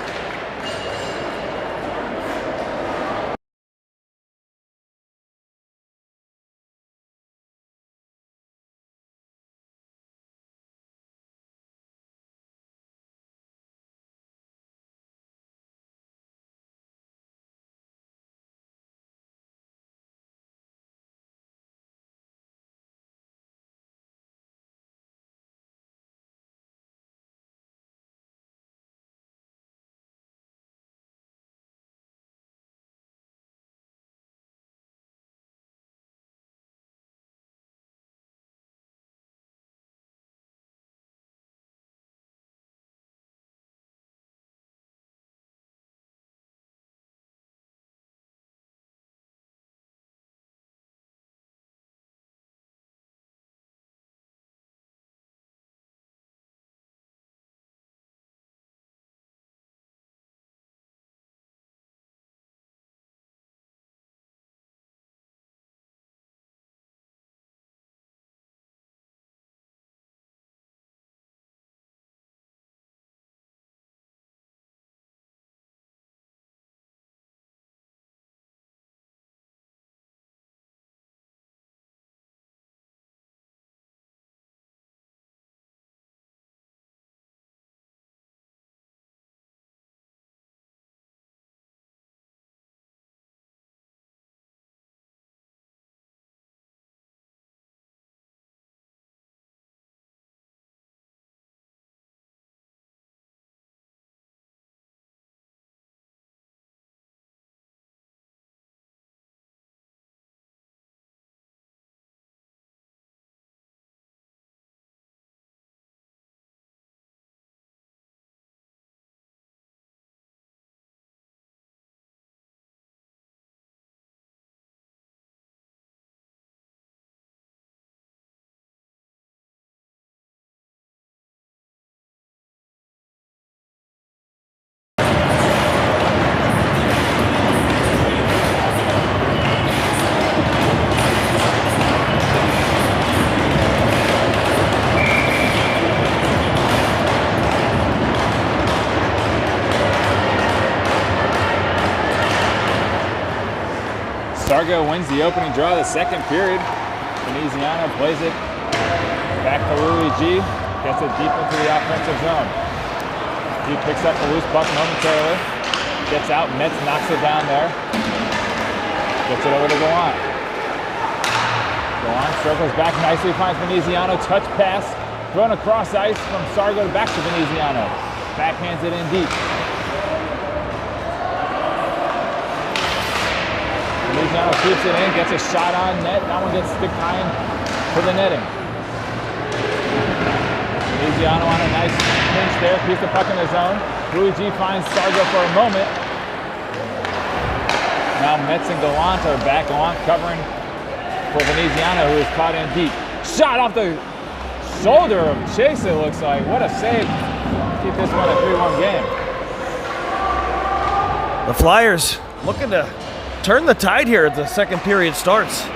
Speaker 1: Sargo wins the opening draw of the second period. Veneziano plays it back to Louis G. Gets it deep into the offensive zone. He picks up the loose puck momentarily. Gets out. Metz knocks it down there. Gets it over to Gallant. Gallant circles back nicely. Finds Veneziano. Touch pass. Thrown across ice from Sargo back to Veneziano. Backhands it in deep. Veneziano keeps it in, gets a shot on net. That one gets stick high to the netting. Veneziano on a nice pinch there, keeps the puck in the zone. Louis G finds Sargo for a moment. Now Metz and Gallant are back. Gallant covering for Veneziano, who is caught in deep. Shot off the shoulder of Chase, it looks like. What a save. Keep this one a 3-1 game.
Speaker 2: The Flyers looking to turn the tide here as the second period starts.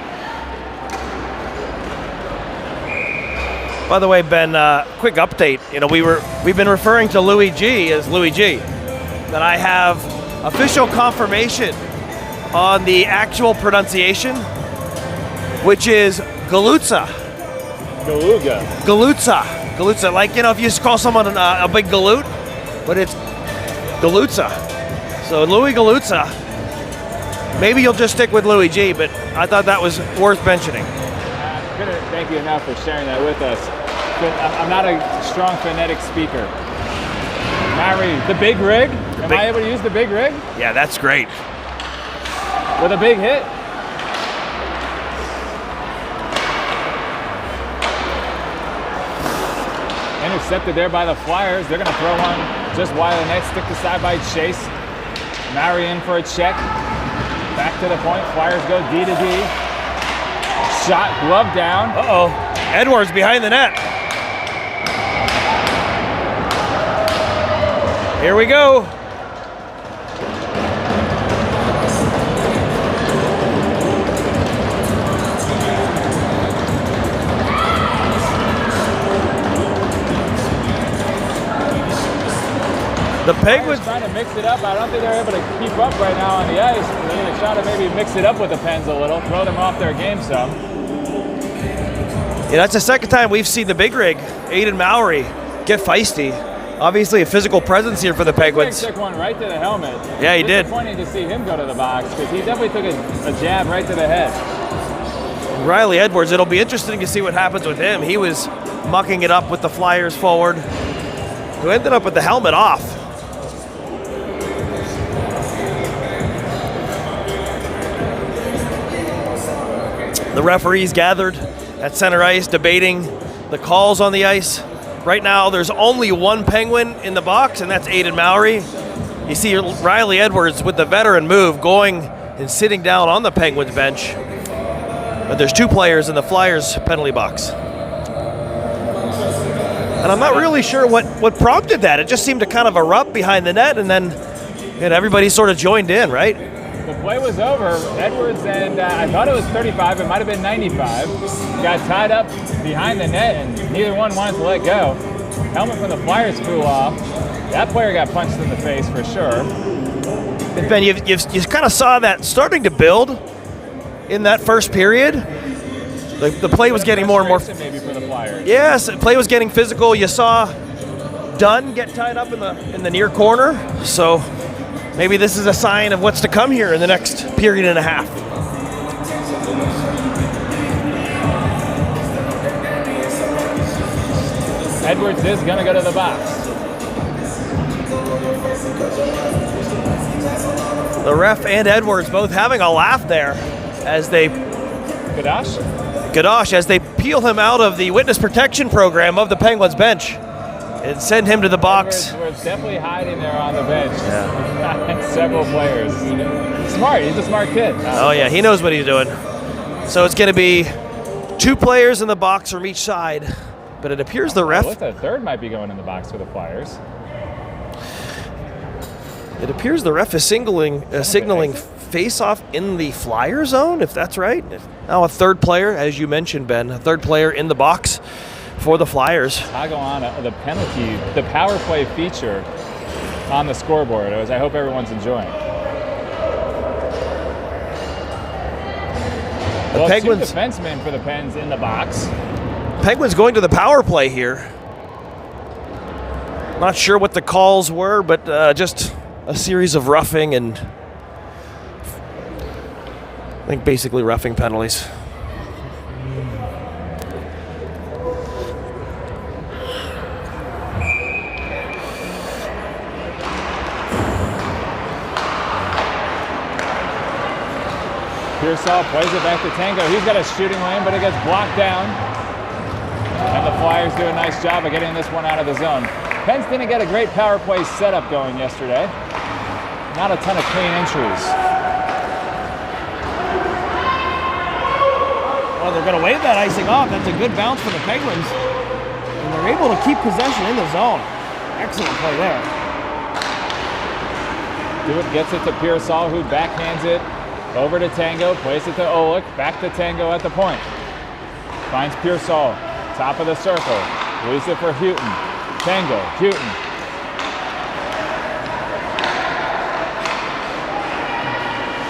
Speaker 2: By the way, Ben, quick update. You know, we've been referring to Louis G as Louis G. That I have official confirmation on the actual pronunciation, which is Galutza.
Speaker 1: Galuga.
Speaker 2: Galutza. Like, you know, if you just call someone a big galoot, but it's Galutza. So Louis Galutza. Maybe you'll just stick with Louis G, but I thought that was worth mentioning.
Speaker 1: I couldn't thank you enough for sharing that with us. But I'm not a strong phonetic speaker. Mary, the big rig? Am I able to use the big rig?
Speaker 2: Yeah, that's great.
Speaker 1: With a big hit? Intercepted there by the Flyers. They're going to throw one just wide of the net, stick the side by Chase. Mary in for a check. Back to the point. Flyers go D to D. Shot, glove down.
Speaker 2: Uh-oh. Edwards behind the net. Here we go. The Penguins
Speaker 1: trying to mix it up. I don't think they're able to keep up right now on the ice. They're going to try to maybe mix it up with the Pens a little, throw them off their game some.
Speaker 2: Yeah, that's the second time we've seen the big rig, Aiden Mowry, get feisty. Obviously a physical presence here for the Penguins.
Speaker 1: He took one right to the helmet.
Speaker 2: Yeah, he did.
Speaker 1: Disappointing to see him go to the box because he definitely took a jab right to the head.
Speaker 2: Riley Edwards, it'll be interesting to see what happens with him. He was mucking it up with the Flyers forward, who ended up with the helmet off. The referees gathered at center ice debating the calls on the ice. Right now, there's only one Penguin in the box, and that's Aiden Mowry. You see Riley Edwards with the veteran move going and sitting down on the Penguins bench. But there's two players in the Flyers penalty box. And I'm not really sure what prompted that. It just seemed to kind of erupt behind the net, and then everybody sort of joined in, right?
Speaker 1: The play was over. Edwards and I thought it was 35. It might have been 95. Got tied up behind the net, and neither one wanted to let go. Helmet from the Flyers flew off. That player got punched in the face for sure.
Speaker 2: Ben, you kind of saw that starting to build in that first period. The play was getting more and more.
Speaker 1: Maybe for the Flyers.
Speaker 2: Yes, the play was getting physical. You saw Dunn get tied up in the near corner. So maybe this is a sign of what's to come here in the next period and a half.
Speaker 1: Edwards is going to go to the box.
Speaker 2: The ref and Edwards both having a laugh there as they Gadash as they peel him out of the witness protection program of the Penguins bench and send him to the box.
Speaker 1: Edwards was definitely hiding there on the bench. Yeah. Several players. Smart. He's a smart kid.
Speaker 2: Oh yeah, he knows what he's doing. So it's going to be two players in the box from each side, but it appears the ref.
Speaker 1: The third might be going in the box for the Flyers.
Speaker 2: It appears the ref is signaling face-off in the Flyer zone, if that's right. Now a third player, as you mentioned, Ben, a third player in the box for the Flyers.
Speaker 1: I go on the penalty, the power play feature on the scoreboard, as I hope everyone's enjoying.
Speaker 2: The Penguins,
Speaker 1: two defensemen for the Pens in the box.
Speaker 2: Penguins going to the power play here. Not sure what the calls were, but just a series of roughing and I think basically roughing penalties.
Speaker 1: Pearsall plays it back to Tango. He's got a shooting lane, but it gets blocked down. And the Flyers do a nice job of getting this one out of the zone. Pens didn't get a great power play setup going yesterday. Not a ton of clean entries.
Speaker 2: Well, they're going to wave that icing off. That's a good bounce for the Penguins. And they're able to keep possession in the zone. Excellent play there.
Speaker 1: Dewitt gets it to Pearsall, who backhands it over to Tango, plays it to Olick, back to Tango at the point. Finds Pearsall, top of the circle, leaves it for Houghton. Tango, Houghton.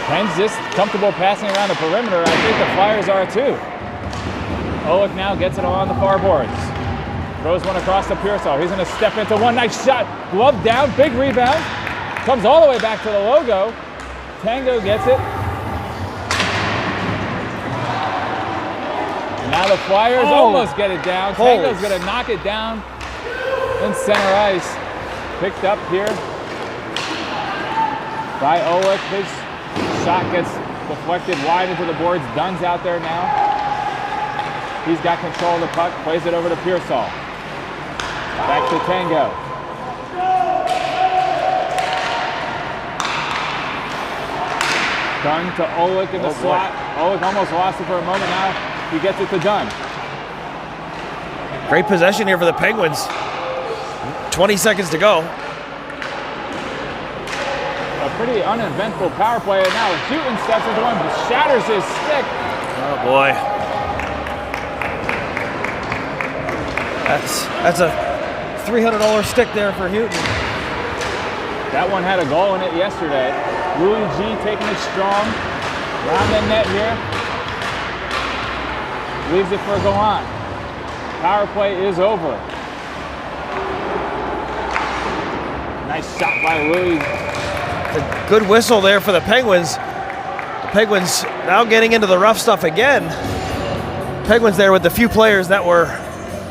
Speaker 1: Pens just comfortable passing around the perimeter. I think the Flyers are too. Olick now gets it along the far boards. Throws one across to Pearsall. He's going to step into one. Nice shot. Glove down. Big rebound. Comes all the way back to the logo. Tango gets it. Now the Flyers almost get it down. Tango's going to knock it down in center ice. Picked up here by Olick. His shot gets deflected wide into the boards. Dunn's out there now. He's got control of the puck. Plays it over to Pearsall. Back to Tango. Dunn to Olick in the slot. Olick almost lost it for a moment now. He gets it to Dunn.
Speaker 2: Great possession here for the Penguins. 20 seconds to go.
Speaker 1: A pretty uneventful power play. And now Houghton steps into one, shatters his stick.
Speaker 2: Oh boy. That's a $300 stick there for Houghton.
Speaker 1: That one had a goal in it yesterday. Louis G taking it strong. Around the net here. Leaves it for a go on. Power play is over. Nice shot by Louis.
Speaker 2: A good whistle there for the Penguins. The Penguins now getting into the rough stuff again. Penguins there with the few players that were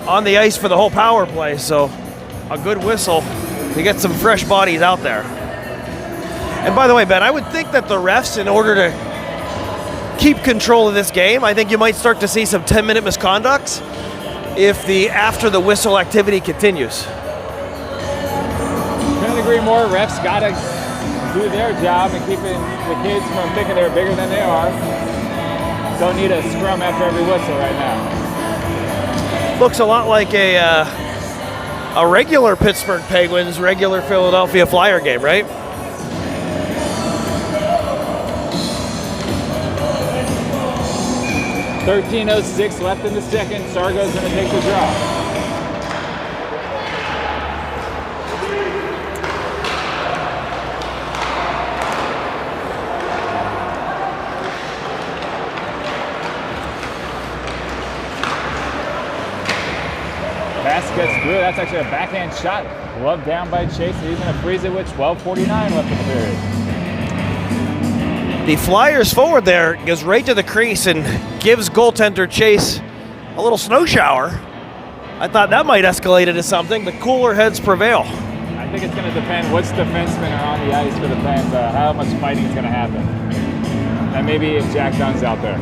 Speaker 2: on the ice for the whole power play, so a good whistle to get some fresh bodies out there. And by the way, Ben, I would think that the refs, in order to keep control of this game, I think you might start to see some 10-minute misconducts if the after the whistle activity continues.
Speaker 1: Couldn't agree more. Refs got to do their job and keeping the kids from thinking they're bigger than they are. Don't need a scrum after every whistle right now.
Speaker 2: Looks a lot like a regular Pittsburgh Penguins, regular Philadelphia Flyer game, right?
Speaker 1: .13:06 left in the second. Sargo's going to take the draw. Pass gets through. That's actually a backhand shot. Gloved down by Chase. He's going to freeze it with 12:49 left in the period.
Speaker 2: The Flyers forward there goes right to the crease and gives goaltender Chase a little snow shower. I thought that might escalate into something, but cooler heads prevail.
Speaker 1: I think it's going to depend which defensemen are on the ice for the Pens, how much fighting is going to happen. And maybe if Jack Dunn's out there.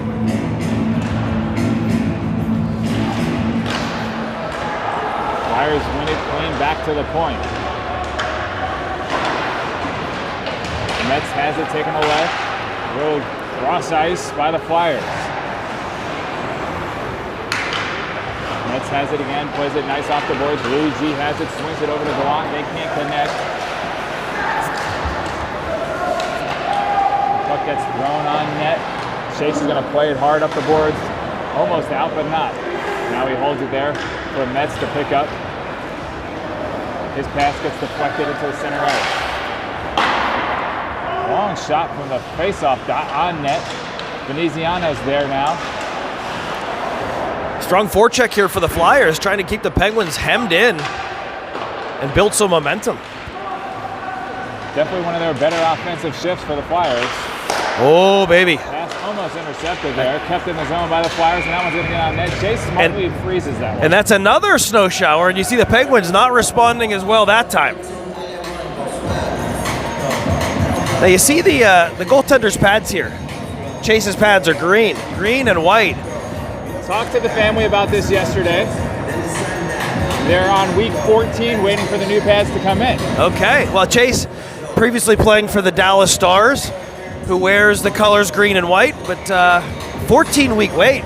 Speaker 1: Flyers win it clean back to the point. Mets has it taken away. Little cross ice by the Flyers. Mets has it again, plays it nice off the boards. Louis G has it, swings it over to Gallant. They can't connect. Puck gets thrown on net. Chase is going to play it hard up the boards. Almost out, but not. Now he holds it there for Mets to pick up. His pass gets deflected into the center ice. Long shot from the faceoff dot on net. Veneziano's there now.
Speaker 2: Strong forecheck here for the Flyers, trying to keep the Penguins hemmed in and build some momentum.
Speaker 1: Definitely one of their better offensive shifts for the Flyers.
Speaker 2: Oh, baby.
Speaker 1: Pass almost intercepted there. Kept in the zone by the Flyers, and that one's going to get on net. Chase smartly freezes that one.
Speaker 2: And that's another snow shower, and you see the Penguins not responding as well that time. Now you see the goaltender's pads here. Chase's pads are green and white.
Speaker 1: Talked to the family about this yesterday. They're on week 14 waiting for the new pads to come in.
Speaker 2: Okay, well Chase previously playing for the Dallas Stars, who wears the colors green and white, but 14-week wait.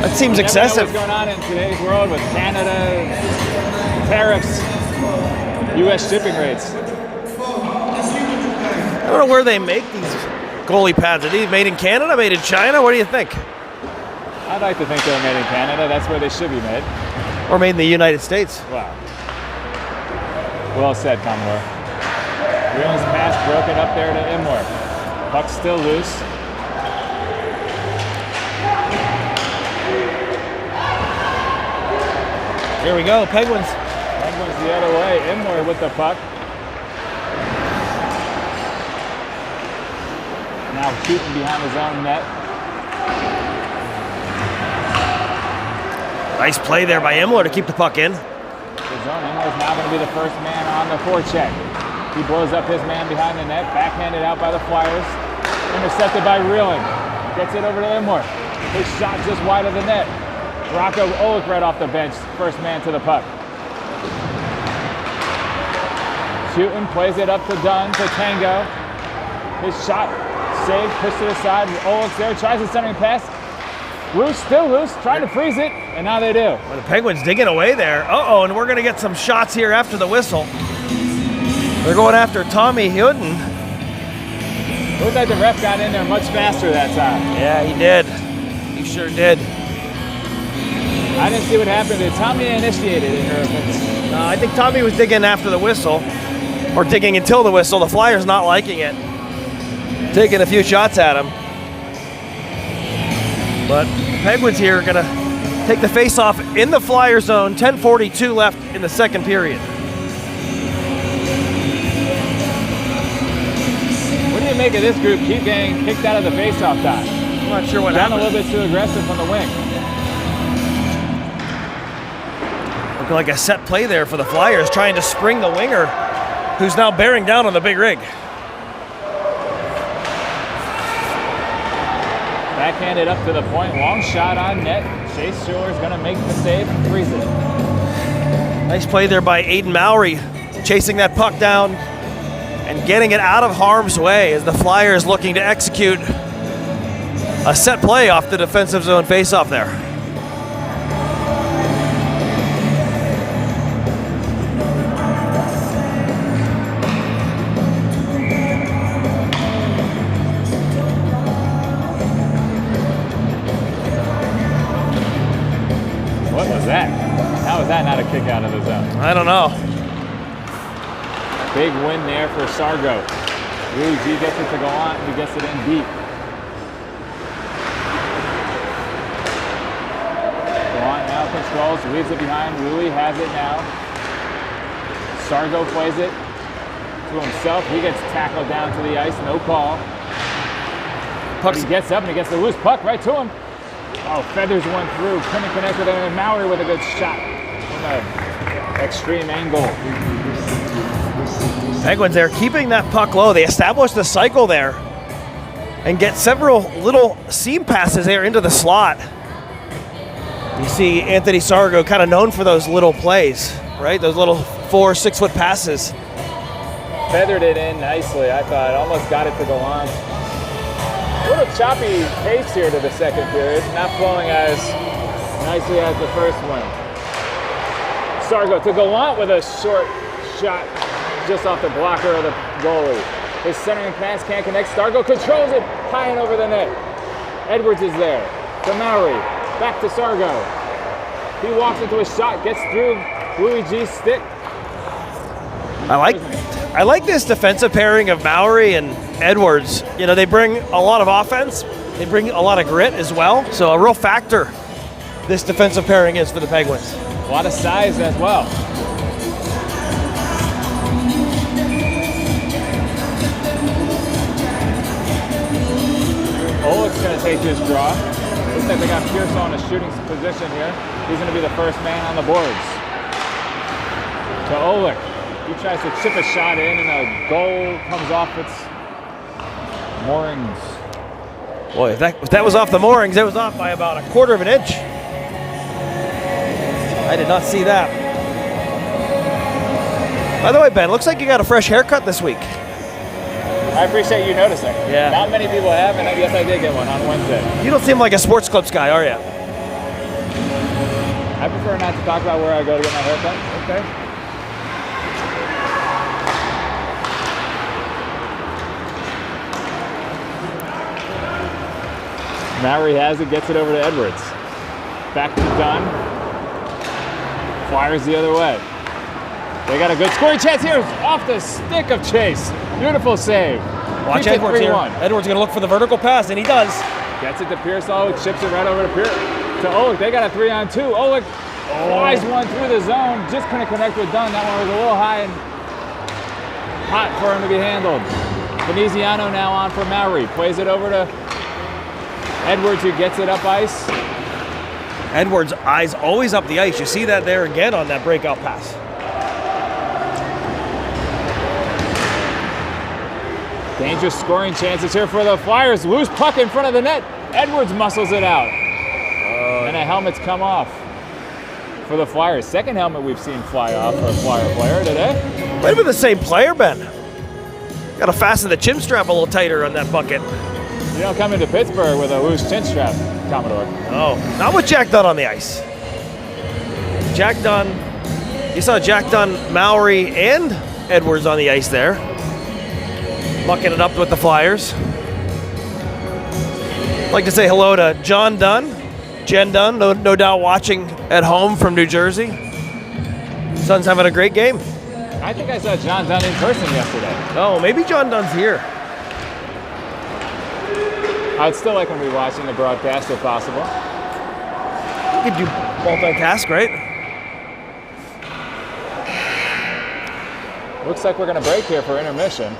Speaker 2: That seems excessive.
Speaker 1: What's going on in today's world with Canada, tariffs, U.S. shipping rates?
Speaker 2: I don't know where they make these goalie pads. Are these made in Canada, made in China? What do you think?
Speaker 1: I'd like to think they're made in Canada. That's where they should be made.
Speaker 2: Or made in the United States.
Speaker 1: Wow. Well said, Commodore. Wheelan's pass broken up there to Imler. Puck's still loose.
Speaker 2: Here we go, Penguins.
Speaker 1: Penguins the other way. Imler with the puck. Now shooting behind his own net.
Speaker 2: Nice play there by Imler to keep the puck in.
Speaker 1: His own Imler's now going to be the first man on the forecheck. He blows up his man behind the net. Backhanded out by the Flyers. Intercepted by Reeling. Gets it over to Imler. His shot just wide of the net. Rocco Olick right off the bench. First man to the puck. Shooting, plays it up to Dunn, to Tango. His shot saved, pushed to the side. Olick's there, tries the centering pass. Loose, still loose, trying to freeze it, and now they do.
Speaker 2: Well, the Penguins digging away there. Uh-oh, and we're going to get some shots here after the whistle. They're going after Tommy Hutton.
Speaker 1: Looked like the ref got in there much faster that time.
Speaker 2: Yeah, he did. He sure did.
Speaker 1: I didn't see what happened. Did Tommy initiate it in your opinion?
Speaker 2: I think Tommy was digging after the whistle. or digging until the whistle. The Flyers not liking it. Taking a few shots at him. But Penguins here are gonna take the face-off in the Flyer zone. 10:42 left in the second period.
Speaker 1: What do you make of this group? Keep getting kicked out of the face-off dot.
Speaker 2: I'm not sure what
Speaker 1: Down
Speaker 2: happened.
Speaker 1: a little bit too aggressive from the wing.
Speaker 2: Looking like a set play there for the Flyers, trying to spring the winger, who's now bearing down on the big rig.
Speaker 1: Backhanded up to the point, long shot on net. Chase Shores gonna make the save and freeze it.
Speaker 2: Nice play there by Aiden Mowry, chasing that puck down and getting it out of harm's way as the Flyers looking to execute a set play off the defensive zone faceoff there.
Speaker 1: What was that? How was that not a kick out of the zone?
Speaker 2: I don't know.
Speaker 1: Big win there for Sargo. Louis G gets it to go on, he gets it in deep. Gallant now controls, leaves it behind. Louis has it now. Sargo plays it to himself. He gets tackled down to the ice, no call. He gets up and he gets the loose puck right to him. Oh, feathers one through, couldn't connect with him, and Mowry with a good shot from an extreme angle.
Speaker 2: Penguins there keeping that puck low. They establish the cycle there and get several little seam passes there into the slot. You see Anthony Sargo kind of known for those little plays, right? Those little 4 6 foot passes.
Speaker 1: Feathered it in nicely, I thought. Almost got it to go on. A little choppy pace here to the second period. Not flowing as nicely as the first one. Sargo to Gallant with a short shot just off the blocker of the goalie. His centering pass can't connect. Sargo controls it, high and over the net. Edwards is there. To Mowry. Back to Sargo. He walks into a shot, gets through Louis G's stick.
Speaker 2: I like this defensive pairing of Mowry and Edwards. You know, they bring a lot of offense. They bring a lot of grit as well. So a real factor this defensive pairing is for the Penguins.
Speaker 1: A lot of size as well. Oleg's going to take this draw. Looks like they got Pierce on a shooting position here. He's going to be the first man on the boards. To Oleg. He tries to chip a shot in, and a goal comes off its moorings.
Speaker 2: Boy, if that was off the moorings, it was off by about 1/4 of an inch. I did not see that. By the way, Ben, looks like you got a fresh haircut this week.
Speaker 1: I appreciate you noticing.
Speaker 2: Yeah.
Speaker 1: Not many people have, and yes, I did get one on Wednesday.
Speaker 2: You don't seem like a sports clips guy, are you?
Speaker 1: I prefer not to talk about where I go to get my haircut. Okay. Mowry has it, gets it over to Edwards. Back to Dunn. Flyers the other way. They got a good scoring chance here off the stick of Chase. Beautiful save.
Speaker 2: Watch
Speaker 1: Keeps it
Speaker 2: Edwards here.
Speaker 1: 3-1.
Speaker 2: Edwards going to look for the vertical pass, and he does.
Speaker 1: Gets it to Pierce. Oleg chips it right over to Pierce. To Oleg. They got a 3-on-2. Oleg flies one through the zone. Just couldn't connect with Dunn. That one was a little high and hot for him to be handled. Veneziano now on for Mowry. Plays it over to Edwards, who gets it up ice.
Speaker 2: Edwards' eyes always up the ice. You see that there again on that breakout pass.
Speaker 1: Dangerous scoring chances here for the Flyers. Loose puck in front of the net. Edwards muscles it out. And a helmet's come off for the Flyers. Second helmet we've seen fly off for a Flyer player today.
Speaker 2: Might have been the same player, Ben. Got to fasten the chin strap a little tighter on that bucket.
Speaker 1: You don't come into Pittsburgh with a loose chin strap, Commodore.
Speaker 2: Oh, not with Jack Dunn on the ice. Jack Dunn, you saw Jack Dunn, Mowry, and Edwards on the ice there. Mucking it up with the Flyers. I'd like to say hello to John Dunn, Jen Dunn, no doubt watching at home from New Jersey. Son's having a great game.
Speaker 1: I think I saw John Dunn in person yesterday.
Speaker 2: Oh, maybe John Dunn's here.
Speaker 1: I'd still like him rewatching the broadcast if possible.
Speaker 2: You could do multitask, right?
Speaker 1: Looks like we're going to break here for intermission.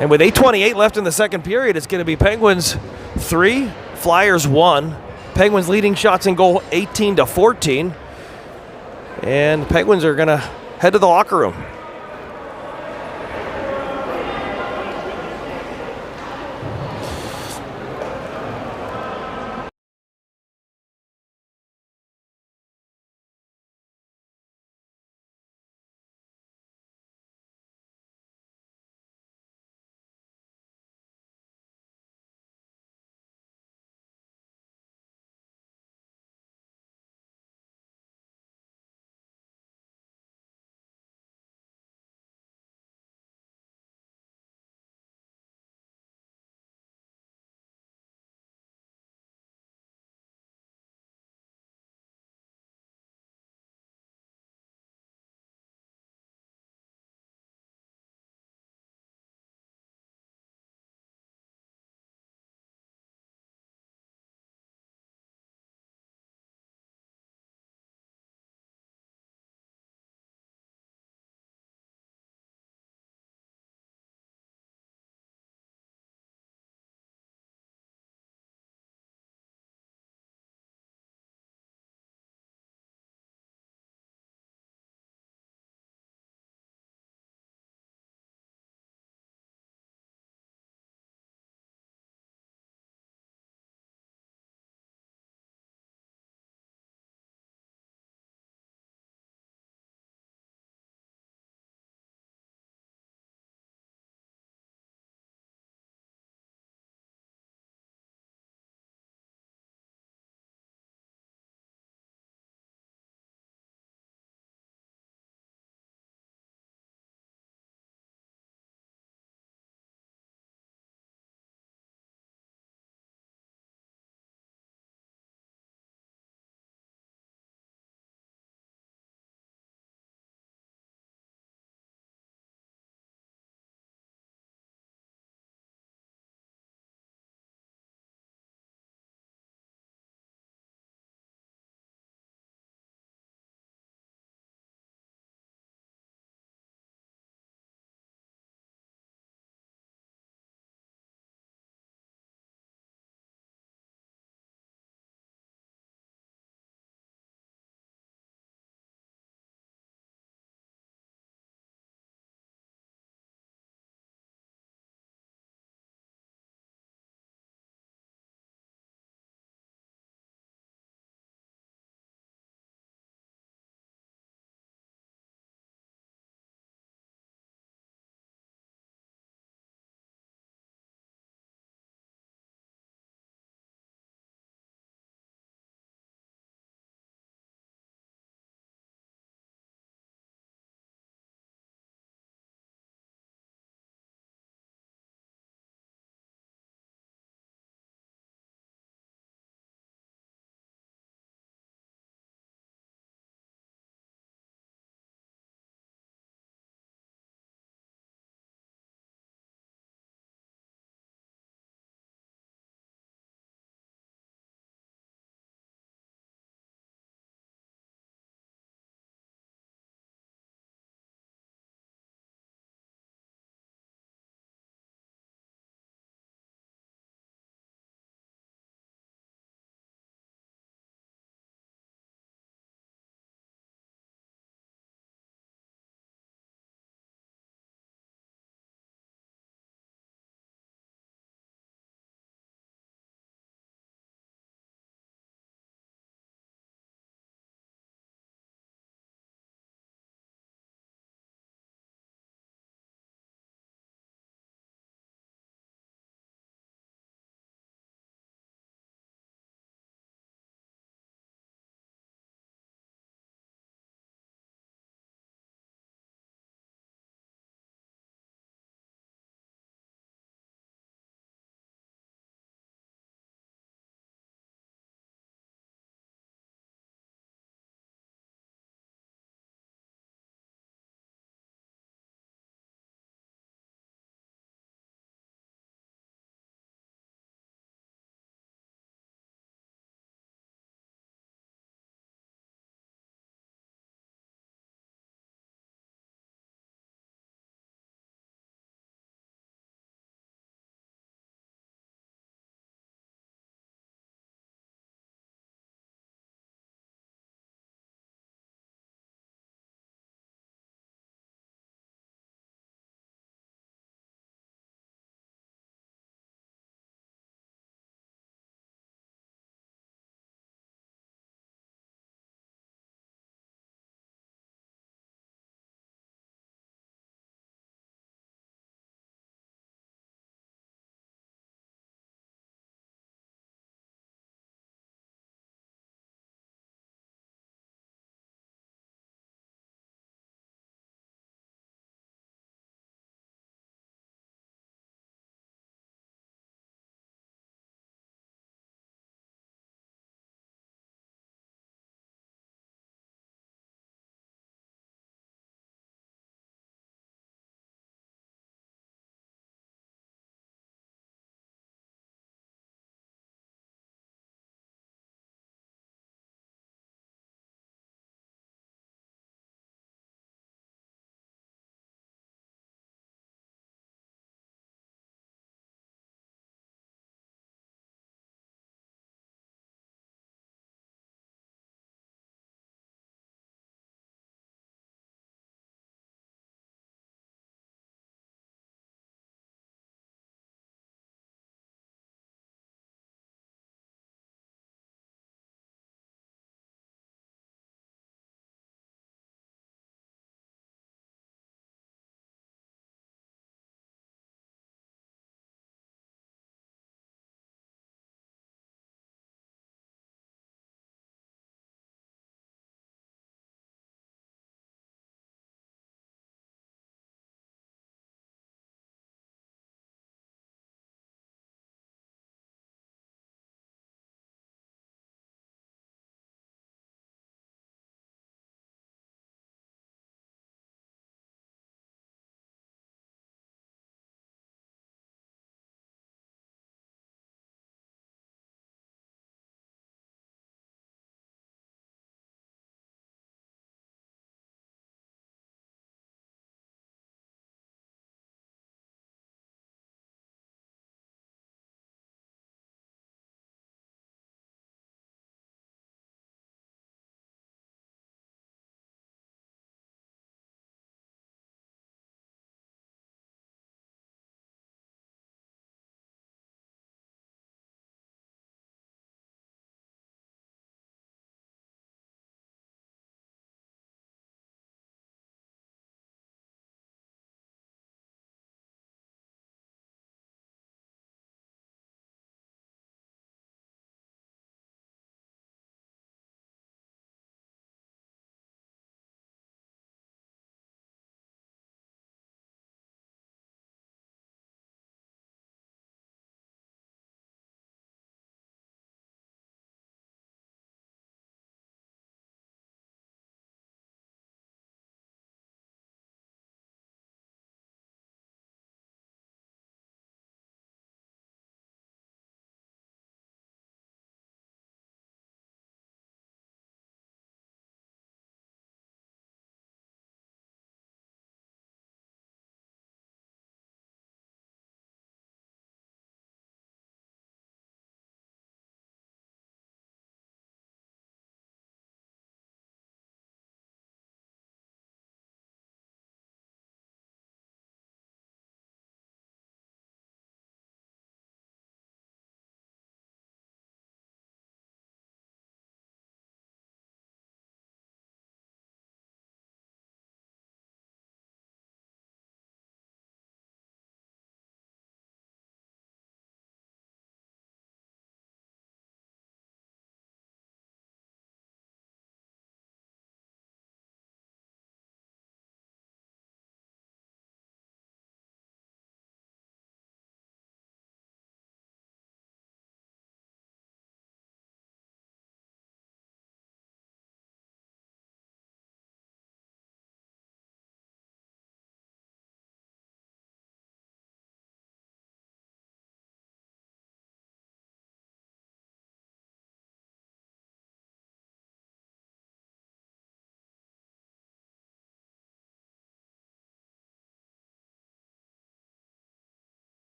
Speaker 2: And with 8:28 left in the second period, it's going to be Penguins 3, Flyers 1. Penguins leading shots in goal 18-14. And the Penguins are going to head to the locker room.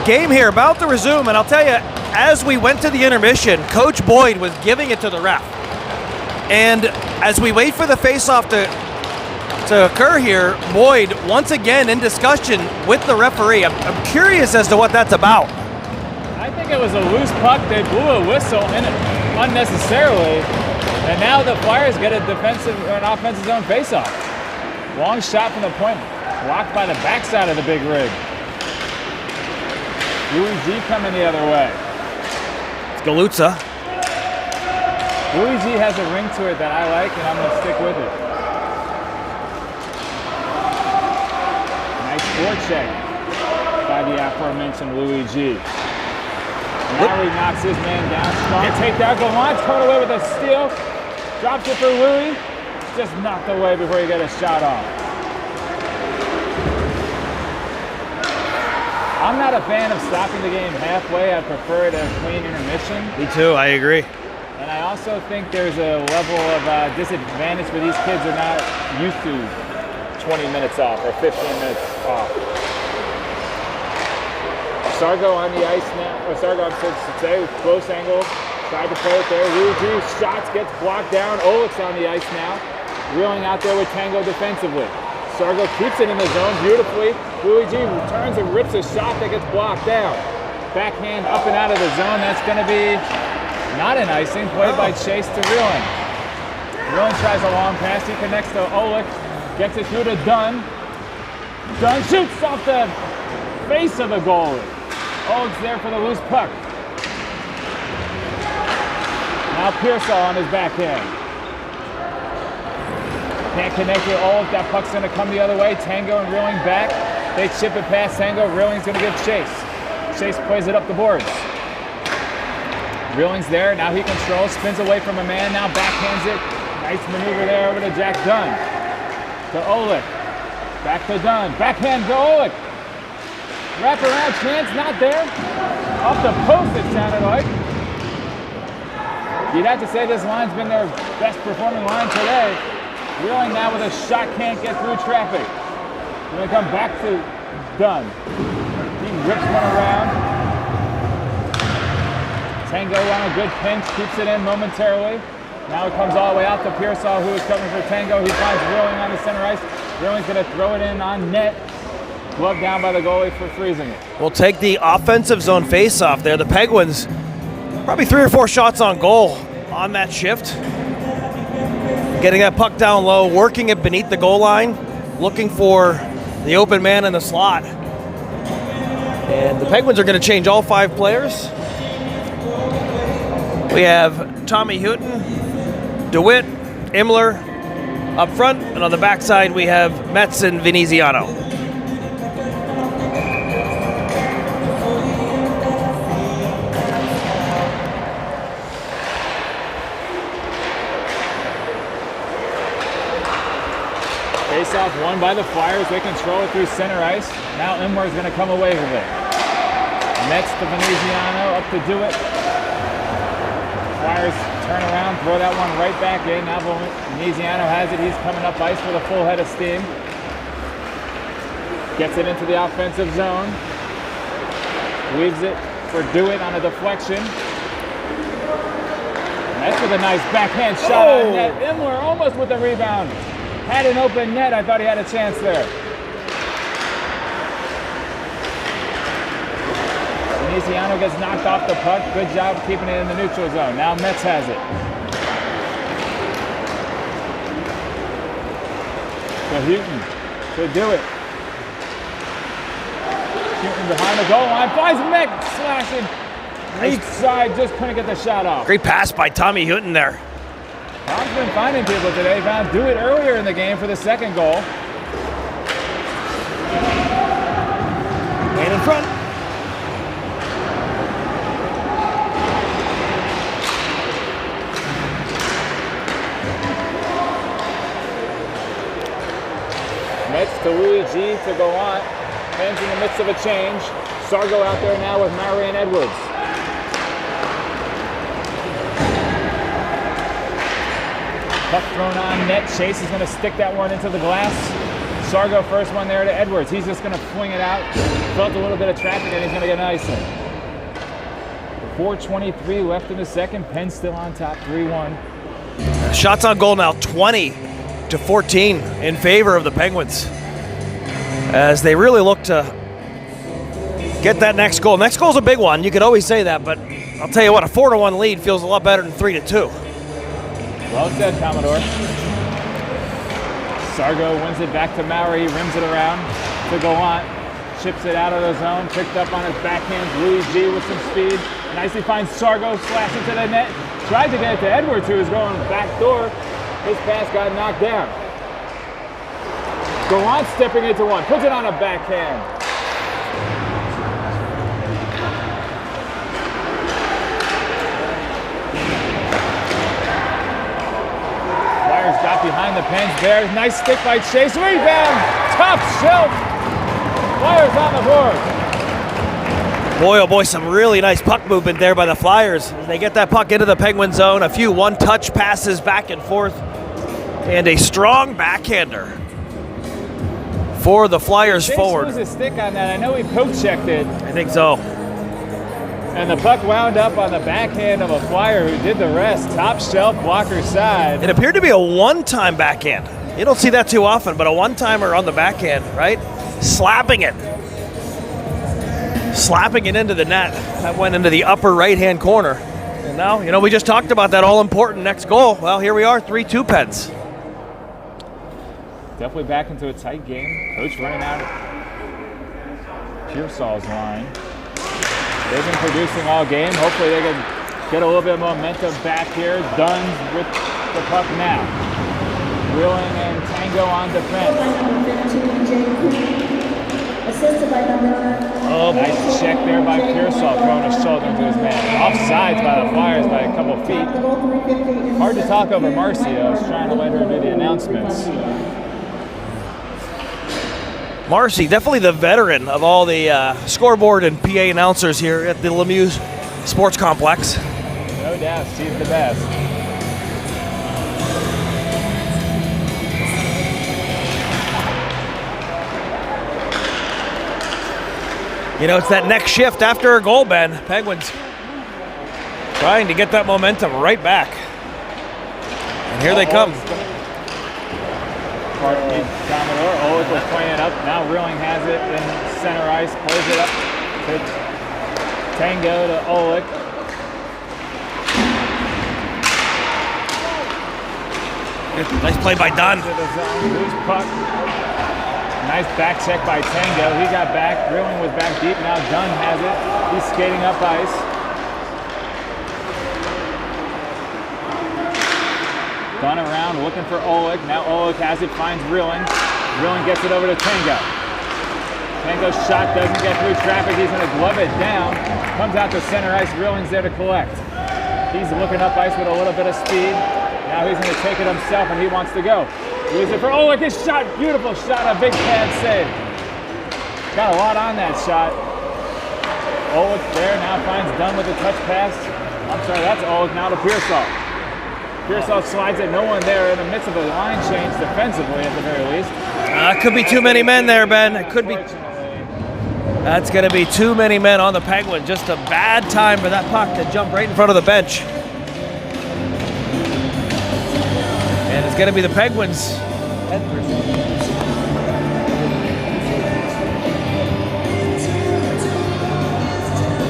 Speaker 2: Game here about to resume, and I'll tell you, as we went to the intermission, Coach Boyd was giving it to the ref. And as we wait for the face-off to occur here, Boyd once again in discussion with the referee. I'm curious as to what that's about.
Speaker 1: I think it was a loose puck. They blew a whistle unnecessarily, and now the Flyers get an offensive zone face-off. Long shot from the point, blocked by the backside of the big rig. Louis G coming the other way.
Speaker 2: It's Galuzza.
Speaker 1: Louis G has a ring to it that I like, and I'm going to stick with it. Nice forecheck by the aforementioned Louis G. Now he knocks his man down. Strong takedown. Gallant caught away with a steal. Drops it for Louis. Just knocked away before he got a shot off. I'm not a fan of stopping the game halfway. I prefer a clean intermission.
Speaker 2: Me too, I agree.
Speaker 1: And I also think there's a level of disadvantage for these kids who are not used to 20 minutes off or 15 minutes off. Sargo on the ice now, or Sargo on today, close angle, tried to play it there. Louis G shots, gets blocked down. Oleg's on the ice now, reeling out there with Tango defensively. Sargo keeps it in the zone beautifully. Louis G turns and rips a shot that gets blocked down. Backhand up and out of the zone. That's going to be not an icing, played by Chase to Reeling. Reeling tries a long pass. He connects to Oleg, gets it through to Dunn. Dunn shoots off the face of the goalie. Oleg's there for the loose puck. Now Pearsall on his backhand. Can't connect with Oleg. That puck's going to come the other way. Tango and Reeling back. They chip it past Tango. Reeling's going to give Chase. Chase plays it up the boards. Reeling's there. Now he controls. Spins away from a man. Now backhands it. Nice maneuver there over to Jack Dunn. To Oleg. Back to Dunn. Backhand to Oleg. Wrap around chance, not there. Off the post, it sounded like. You'd have to say this line's been their best performing line today. Reeling now with a shot, can't get through traffic. Gonna come back to Dunn. He rips one around. Tango on a good pinch, keeps it in momentarily. Now it comes all the way out to Pearsall, who is coming for Tango. He finds Reeling on the center ice. Reeling's gonna throw it in on net. Glove down by the goalie for freezing it.
Speaker 2: We'll take the offensive zone face-off there. The Penguins, probably 3 or 4 shots on goal on that shift. Getting that puck down low, working it beneath the goal line, looking for the open man in the slot. And the Penguins are going to change all 5 players. We have Tommy Houghton, DeWitt, Imler up front, and on the backside we have Metz and Veneziano.
Speaker 1: Face-off won by the Flyers. They control it through center ice. Now Imler is going to come away with it. Metz to Veneziano, up to DeWitt. Flyers turn around, throw that one right back in. Now Veneziano has it. He's coming up ice with a full head of steam. Gets it into the offensive zone. Leaves it for DeWitt on a deflection. Metz with a nice backhand shot on net. Imler almost with the rebound. Had an open net. I thought he had a chance there. Veneziano gets knocked off the puck. Good job keeping it in the neutral zone. Now Metz has it. To Houghton. To DeWitt. Houghton behind the goal line. Finds Metz slashing. Each side, just couldn't get the shot off.
Speaker 2: Great pass by Tommy Houghton there.
Speaker 1: Tom's been finding people today. Found DeWitt earlier in the game for the second goal.
Speaker 2: Man in front.
Speaker 1: Metz to Louis G to go on. Penn's in the midst of a change. Sargo out there now with Marion Edwards. Puck thrown on net. Chase is going to stick that one into the glass. Sargo first one there to Edwards. He's just going to fling it out. Felt a little bit of traffic and he's going to get an icing. 4:23 left in the second. Penn still on top, 3-1.
Speaker 2: Shots on goal now 20-14 in favor of the Penguins, as they really look to get that next goal. Next goal's a big one. You could always say that, but I'll tell you what, a 4-1 lead feels a lot better than 3-2.
Speaker 1: Well said, Commodore. Sargo wins it back to Maury, rims it around to Gallant, chips it out of the zone, picked up on his backhand. Louis G with some speed. Nicely finds Sargo, slash into the net. Tried to get it to Edwards, who was going back door. His pass got knocked down. Gallant stepping into one, puts it on a backhand. Flyers got behind the Pens there. Nice stick by Chase. Rebound! Top shelf! Flyers on the board.
Speaker 2: Boy, oh boy, some really nice puck movement there by the Flyers. They get that puck into the Penguin zone. A few one-touch passes back and forth. And a strong backhander for the Flyers
Speaker 1: Chase
Speaker 2: forward.
Speaker 1: was a stick on that. I know he poke-checked it.
Speaker 2: I think so.
Speaker 1: And the puck wound up on the backhand of a Flyer who did the rest. Top shelf, blocker side.
Speaker 2: It appeared to be a one-time backhand. You don't see that too often, but a one-timer on the backhand, right? Slapping it into the net. That went into the upper right-hand corner. And now, you know, we just talked about that all-important next goal. Well, here we are, 3-2 Pens.
Speaker 1: Definitely back into a tight game. Coach running out Pearsall's line. They've been producing all game. Hopefully they can get a little bit of momentum back here. Dunn's with the puck now. Wheeling and Tango on defense.
Speaker 3: Assisted by number 9.
Speaker 1: Oh, nice check there by Pearsall, throwing his shoulder into his man. Offsides by the Flyers by a couple feet. Hard to talk over Marcy. I was trying to let her do the announcements.
Speaker 2: Marcy, definitely the veteran of all the scoreboard and PA announcers here at the Lemieux Sports Complex.
Speaker 1: No doubt, she's the best.
Speaker 2: You know, it's that next shift after a goal, Ben. Penguins trying to get that momentum right back. And here they come.
Speaker 1: Commodore, Oleg will point it up. Now Reeling has it in center ice. Plays it up to Tango to Oleg.
Speaker 2: Nice play by Dunn.
Speaker 1: Loose puck. Nice back check by Tango. He got back. Reeling was back deep. Now Dunn has it. He's skating up ice. Dunn around looking for Oleg. Now Oleg has it, finds Reeling. Reeling gets it over to Tango. Tango's shot doesn't get through traffic. He's going to glove it down. Comes out to center ice. Reeling's there to collect. He's looking up ice with a little bit of speed. Now he's going to take it himself and he wants to go. Leaves it for Oleg. His shot, beautiful shot, a big pad save. Got a lot on that shot. Oleg there, now finds Dunn with a touch pass. I'm sorry, that's Oleg now to Pearsall. Pearsall slides it, no one there in the midst of a line change defensively at the very least.
Speaker 2: Could be too many men there, Ben. It could be. That's going to be too many men on the Penguin. Just a bad time for that puck to jump right in front of the bench. And it's going to be the Penguins.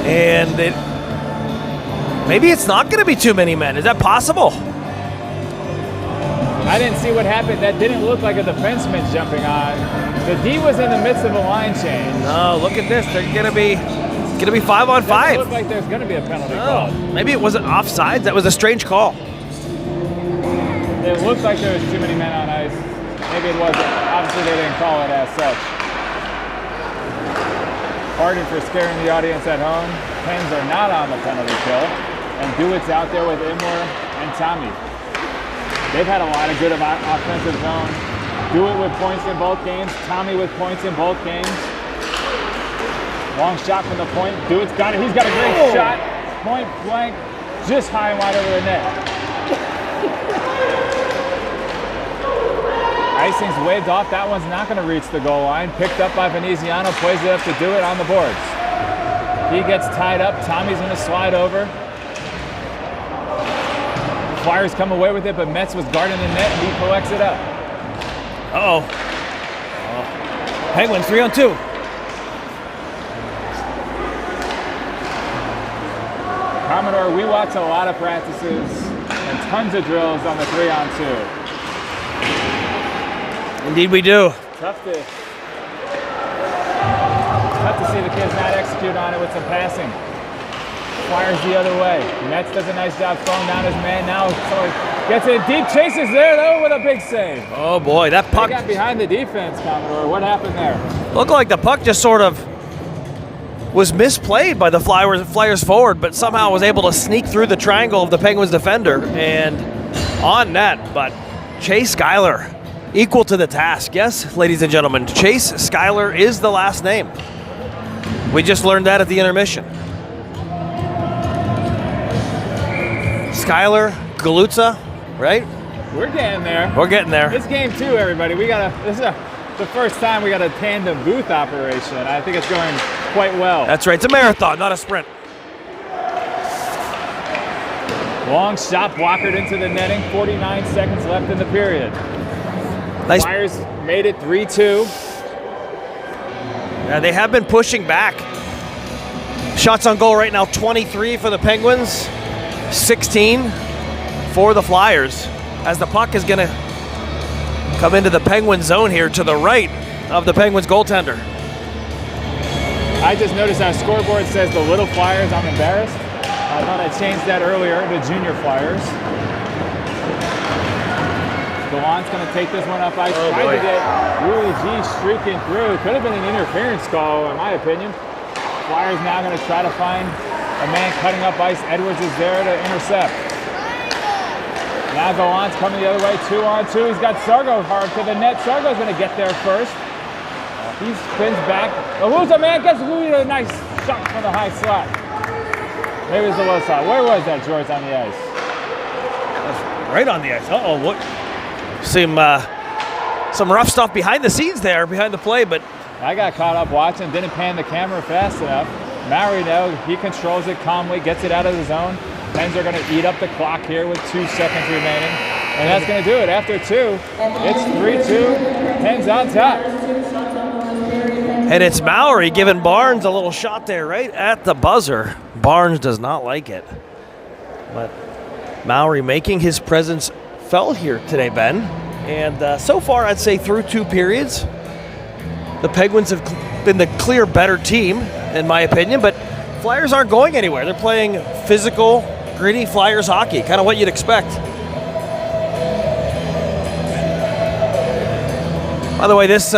Speaker 2: And maybe it's not going to be too many men. Is that possible?
Speaker 1: I didn't see what happened. That didn't look like a defenseman jumping on. The D was in the midst of a line change.
Speaker 2: No, look at this. They're going to be 5-on-5.
Speaker 1: It looked like there's going to be a penalty call.
Speaker 2: Maybe it wasn't offsides. That was a strange call.
Speaker 1: It looked like there was too many men on ice. Maybe it wasn't. Obviously, they didn't call it as such. Pardon for scaring the audience at home. Pens are not on the penalty kill. And Dewitt's out there with Imler and Tommy. They've had a lot of good offensive zone. Dewitt with points in both games. Tommy with points in both games. Long shot from the point. Dewitt's got it. He's got a great shot. Point blank. Just high and wide over the net. Icing's waved off. That one's not going to reach the goal line. Picked up by Veneziano. Plays it up to do it on the boards. He gets tied up. Tommy's going to slide over. Flyers come away with it, but Metz was guarding the net, and he collects it up.
Speaker 2: Uh-oh. Penguins 3-on-2.
Speaker 1: Commodore, we watch a lot of practices and tons of drills on the 3-on-2.
Speaker 2: Indeed we do.
Speaker 1: Tough to see the kids not execute on it with some passing. Flyers the other way. Metz does a nice job throwing down his man. Now gets it deep, chases there though with a big save.
Speaker 2: Oh boy, that puck
Speaker 1: They got behind the defense, Commodore. What happened there?
Speaker 2: looked like the puck just sort of was misplayed by the Flyers forward, but somehow was able to sneak through the triangle of the Penguins defender and on net. But Chase Schuyler, equal to the task. Yes, ladies and gentlemen, Chase Schuyler is the last name. We just learned that at the intermission. Schuyler, Galuzza, right?
Speaker 1: We're getting there.
Speaker 2: We're getting there.
Speaker 1: It's game 2, everybody. This is the first time we got a tandem booth operation. I think it's going quite well.
Speaker 2: That's right. It's a marathon, not a sprint.
Speaker 1: Long shot blockered into the netting. 49 seconds left in the period.
Speaker 2: Nice.
Speaker 1: Flyers made it 3-2.
Speaker 2: Yeah, they have been pushing back. Shots on goal right now, 23 for the Penguins, 16 for the Flyers. As the puck is going to come into the Penguin zone here to the right of the Penguins goaltender.
Speaker 1: I just noticed our scoreboard says the little Flyers. I'm embarrassed. I thought I changed that earlier to junior Flyers. Galant's going to take this one up ice. Tried to get Willie G streaking through. Could have been an interference call, in my opinion. Flyers now going to try to find a man cutting up ice. Edwards is there to intercept. Now Galant's coming the other way. 2-on-2. He's got Sargo hard to the net. Sargo's going to get there first. He spins back. Alusa, man, gets a nice shot from the high slot. Maybe it's the low side. Where was that, George, on the ice?
Speaker 2: Right on the ice. Uh-oh, what? Some rough stuff behind the scenes there, behind the play, but
Speaker 1: I got caught up watching, didn't pan the camera fast enough. Maori, though, he controls it calmly, gets it out of the zone. Pens are going to eat up the clock here with 2 seconds remaining. And that's going to do it. After 2, it's 3-2. Pens on top.
Speaker 2: and it's Maori giving Barnes a little shot there right at the buzzer. Barnes does not like it. But Maori making his presence felt here today, Ben. And so far, I'd say through 2 periods, the Penguins have been the clear better team, in my opinion, but Flyers aren't going anywhere. They're playing physical, gritty Flyers hockey, kind of what you'd expect. By the way, this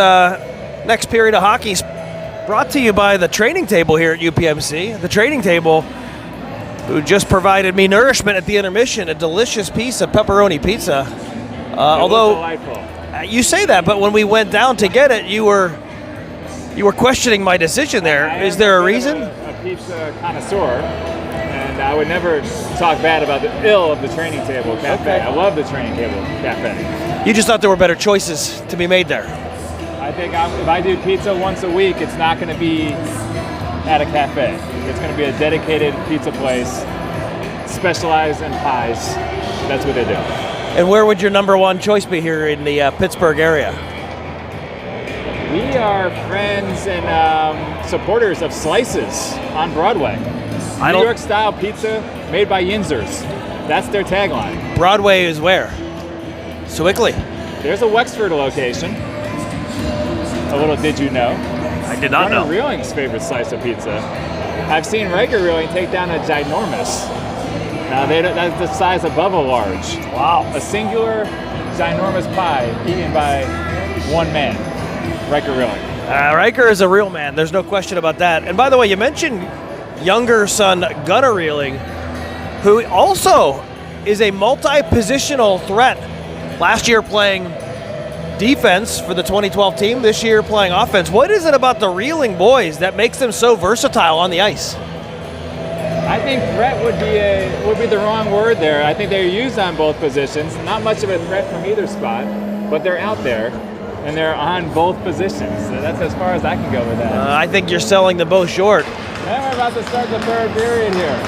Speaker 2: next period of hockey is brought to you by the training table here at UPMC. The training table, who just provided me nourishment at the intermission, a delicious piece of pepperoni pizza. Although
Speaker 1: delightful.
Speaker 2: You say that, but when we went down to get it, you were questioning my decision there. Is there a reason?
Speaker 1: A pizza connoisseur, and I would never talk bad about the ill of the training table cafe.
Speaker 2: Okay.
Speaker 1: I love the training table cafe.
Speaker 2: You just thought there were better choices to be made there.
Speaker 1: I think if I do pizza once a week, it's not going to be at a cafe. It's going to be a dedicated pizza place, specialized in pies. That's what they do.
Speaker 2: And where would your number one choice be here in the Pittsburgh area?
Speaker 1: We are friends and supporters of Slices on Broadway. New York style pizza made by Yinzers. That's their tagline.
Speaker 2: Broadway is where? Sewickley.
Speaker 1: There's a Wexford location. A little did you know?
Speaker 2: I did not know.
Speaker 1: Gunnar Reeling's favorite slice of pizza. I've seen Riker Reeling take down a ginormous. Now that's the size above a large.
Speaker 2: Wow.
Speaker 1: A singular ginormous pie eaten by one man. Riker Reeling.
Speaker 2: Riker is a real man. There's no question about that. And by the way, you mentioned younger son Gunnar Reeling, who also is a multi-positional threat. Last year playing defense for the 2012 team, this year playing offense. What is it about the Reeling boys that makes them so versatile on the ice?
Speaker 1: I think threat would be the wrong word there. I think they're used on both positions. Not much of a threat from either spot. but they're out there, and they're on both positions. So that's as far as I can go with that.
Speaker 2: I think you're selling them both short.
Speaker 1: And we're about to start the third period here.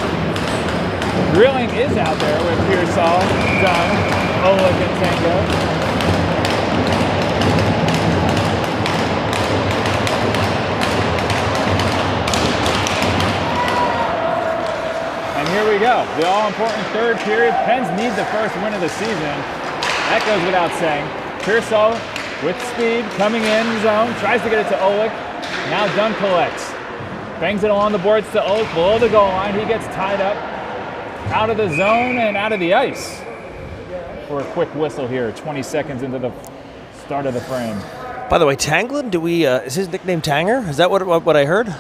Speaker 1: Grilling is out there with Pearsall, Dunn, Oleg, and Tango. And here we go. The all-important third period. Pens need the first win of the season. That goes without saying. Pearsall with speed, coming in zone, tries to get it to Oleg. Now Dunn collects. Bangs it along the boards to Oleg, below the goal line. He gets tied up, out of the zone and out of the ice. For a quick whistle here, 20 seconds into the start of the frame.
Speaker 2: By the way, Tanglin, is his nickname Tanger? Is that what I heard?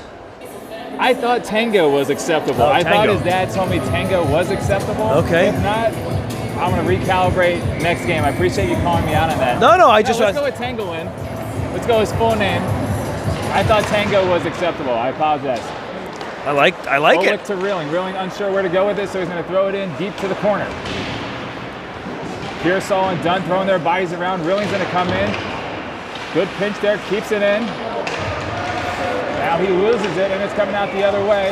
Speaker 1: I thought Tango was acceptable. I thought his dad told me Tango was acceptable.
Speaker 2: Okay.
Speaker 1: If not, I'm going to recalibrate next game. I appreciate you calling me out on that.
Speaker 2: No, let's
Speaker 1: go with Tangolin. Let's go his full name. I thought Tango was acceptable. I apologize.
Speaker 2: I like
Speaker 1: Oleg
Speaker 2: it.
Speaker 1: to Reeling. Reeling unsure where to go with it, so he's going to throw it in deep to the corner. Pearsall and Dunn throwing their bodies around. Reeling's going to come in. Good pinch there, keeps it in. Now he loses it, and it's coming out the other way.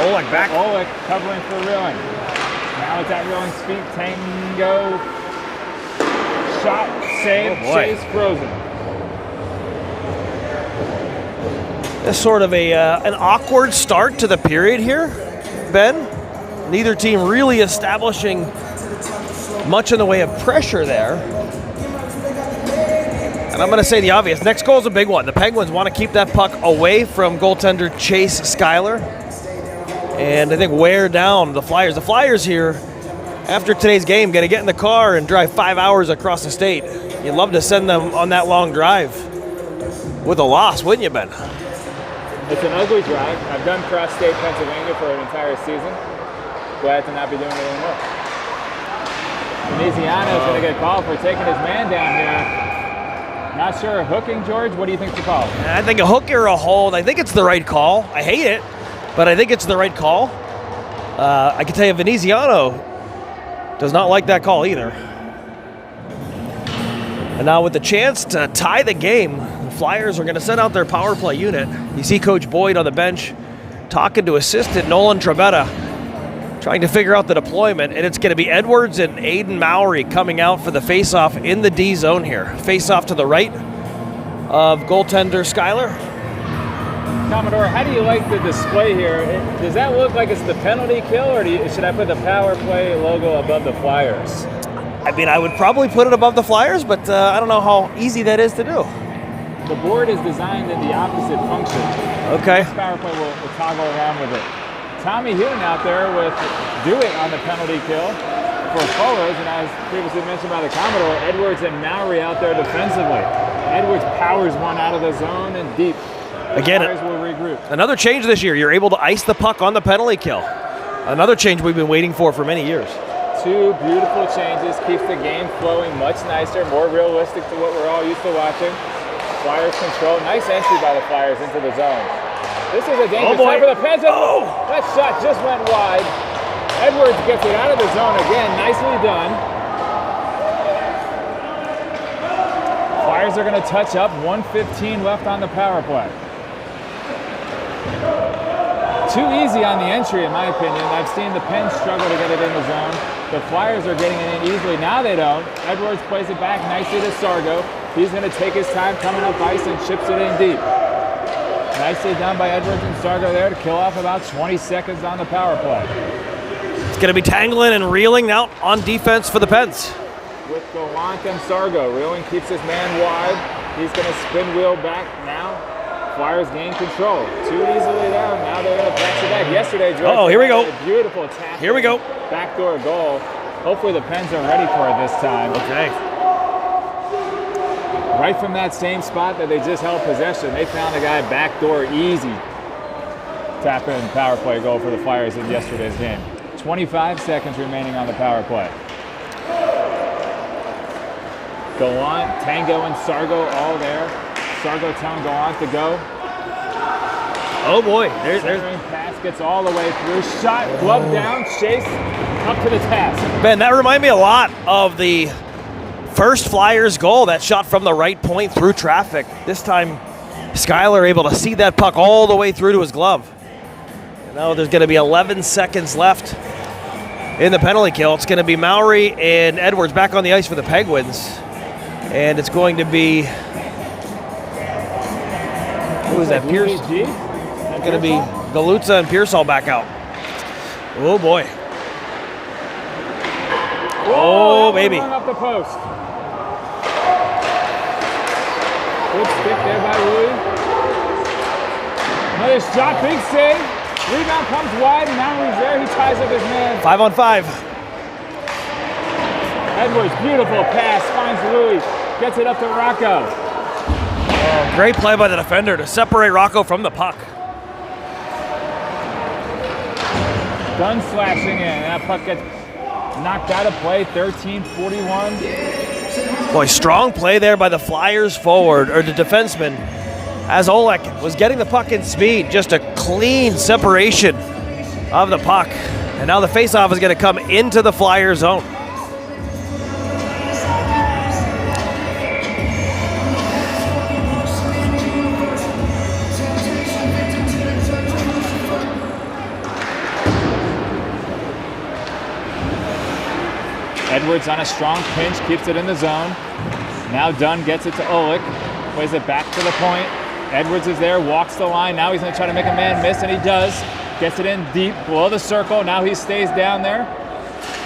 Speaker 2: Oleg back.
Speaker 1: Oleg covering for Reeling. Now it's at Reeling's feet. Tango. Shot, save, chase, frozen.
Speaker 2: It's sort of an awkward start to the period here, Ben. Neither team really establishing much in the way of pressure there. And I'm going to say the obvious. Next goal is a big one. The Penguins want to keep that puck away from goaltender Chase Schuyler. And I think wear down the Flyers. The Flyers here, after today's game, going to get in the car and drive 5 hours across the state. You'd love to send them on that long drive with a loss, wouldn't you, Ben?
Speaker 1: It's an ugly drive. I've done cross-state Pennsylvania for an entire season. Glad to not be doing it anymore. Veneziano's going to get called for taking his man down here. Not sure. Hooking, George? What do you think's the call?
Speaker 2: I think a hook or a hold. I think it's the right call. I hate it, but I think it's the right call. I can tell you Veneziano does not like that call either. And now with the chance to tie the game, the Flyers are going to send out their power play unit. You see Coach Boyd on the bench talking to assistant Nolan Trebetta, trying to figure out the deployment, and it's going to be Edwards and Aiden Mowry coming out for the face-off in the D zone here. Face-off to the right of goaltender Schuyler.
Speaker 1: Commodore, how do you like the display here? Does that look like it's the penalty kill, or should I put the power play logo above the Flyers?
Speaker 2: I mean, I would probably put it above the Flyers, but I don't know how easy that is to do.
Speaker 1: The board is designed in the opposite function.
Speaker 2: Okay.
Speaker 1: This power play will toggle around with it. Tommy Hewin out there with do it on the penalty kill for forwards, and as previously mentioned by the Commodore, Edwards and Mowry out there defensively. Edwards powers one out of the zone and deep.
Speaker 2: Again,
Speaker 1: Flyers will regroup.
Speaker 2: Another change this year. You're able to ice the puck on the penalty kill. Another change we've been waiting for many years.
Speaker 1: Two beautiful changes, keeps the game flowing much nicer, more realistic to what we're all used to watching. Flyers control. Nice entry by the Flyers into the zone. This is a dangerous time for the Pens. Oh! That shot just went wide. Edwards gets it out of the zone again. Nicely done. Flyers are going to touch up. 1:15 left on the power play. Too easy on the entry, in my opinion. I've seen the Pens struggle to get it in the zone. The Flyers are getting it in easily. Now they don't. Edwards plays it back nicely to Sargo. He's going to take his time coming up ice and chips it in deep. Nicely done by Edwards and Sargo there to kill off about 20 seconds on the power play.
Speaker 2: It's going to be Tanglin and Reeling out on defense for the Pens.
Speaker 1: With Gallant and Sargo. Reeling keeps his man wide. He's going to spin wheel back now. Flyers gain control. Too easily down. Now they're going to pass it back. Yesterday, George,
Speaker 2: here we go.
Speaker 1: A beautiful tap.
Speaker 2: Here we go.
Speaker 1: Backdoor goal. Hopefully the Pens are ready for it this time.
Speaker 2: Okay.
Speaker 1: Right from that same spot that they just held possession, they found a guy backdoor easy. Tap in power play goal for the Flyers in yesterday's game. 25 seconds remaining on the power play. Gallant, Tango, and Sargo all there. Sargo telling Gallant to go.
Speaker 2: Oh boy, there's
Speaker 1: pass gets all the way through. Shot, glove down, chase, up to the task.
Speaker 2: Ben, that reminded me a lot of the First Flyers goal, that shot from the right point through traffic. This time, Skyler able to see that puck all the way through to his glove. And now there's going to be 11 seconds left in the penalty kill. It's going to be Mowry and Edwards back on the ice for the Penguins. And it's going to be, who is that, Pierce? It's going to be Galuzza and Pearsall back out. Oh, boy. Oh, baby.
Speaker 1: Up the post. Good stick there by Louis. Another shot, big save. Rebound comes wide, and now he's there. He ties up his man.
Speaker 2: 5 on 5.
Speaker 1: Edwards, beautiful pass, finds Louis. Gets it up to Rocco.
Speaker 2: Oh, great play by the defender to separate Rocco from the puck.
Speaker 1: Dunn slashing in. That puck gets knocked out of play, 13-41.
Speaker 2: Boy, strong play there by the Flyers forward, or the defenseman, as Olek was getting the puck in speed. Just a clean separation of the puck. And now the faceoff is going to come into the Flyer zone.
Speaker 1: Edwards on a strong pinch, keeps it in the zone. Now Dunn gets it to Olick, plays it back to the point. Edwards is there, walks the line. Now he's going to try to make a man miss, and he does. Gets it in deep below the circle. Now he stays down there.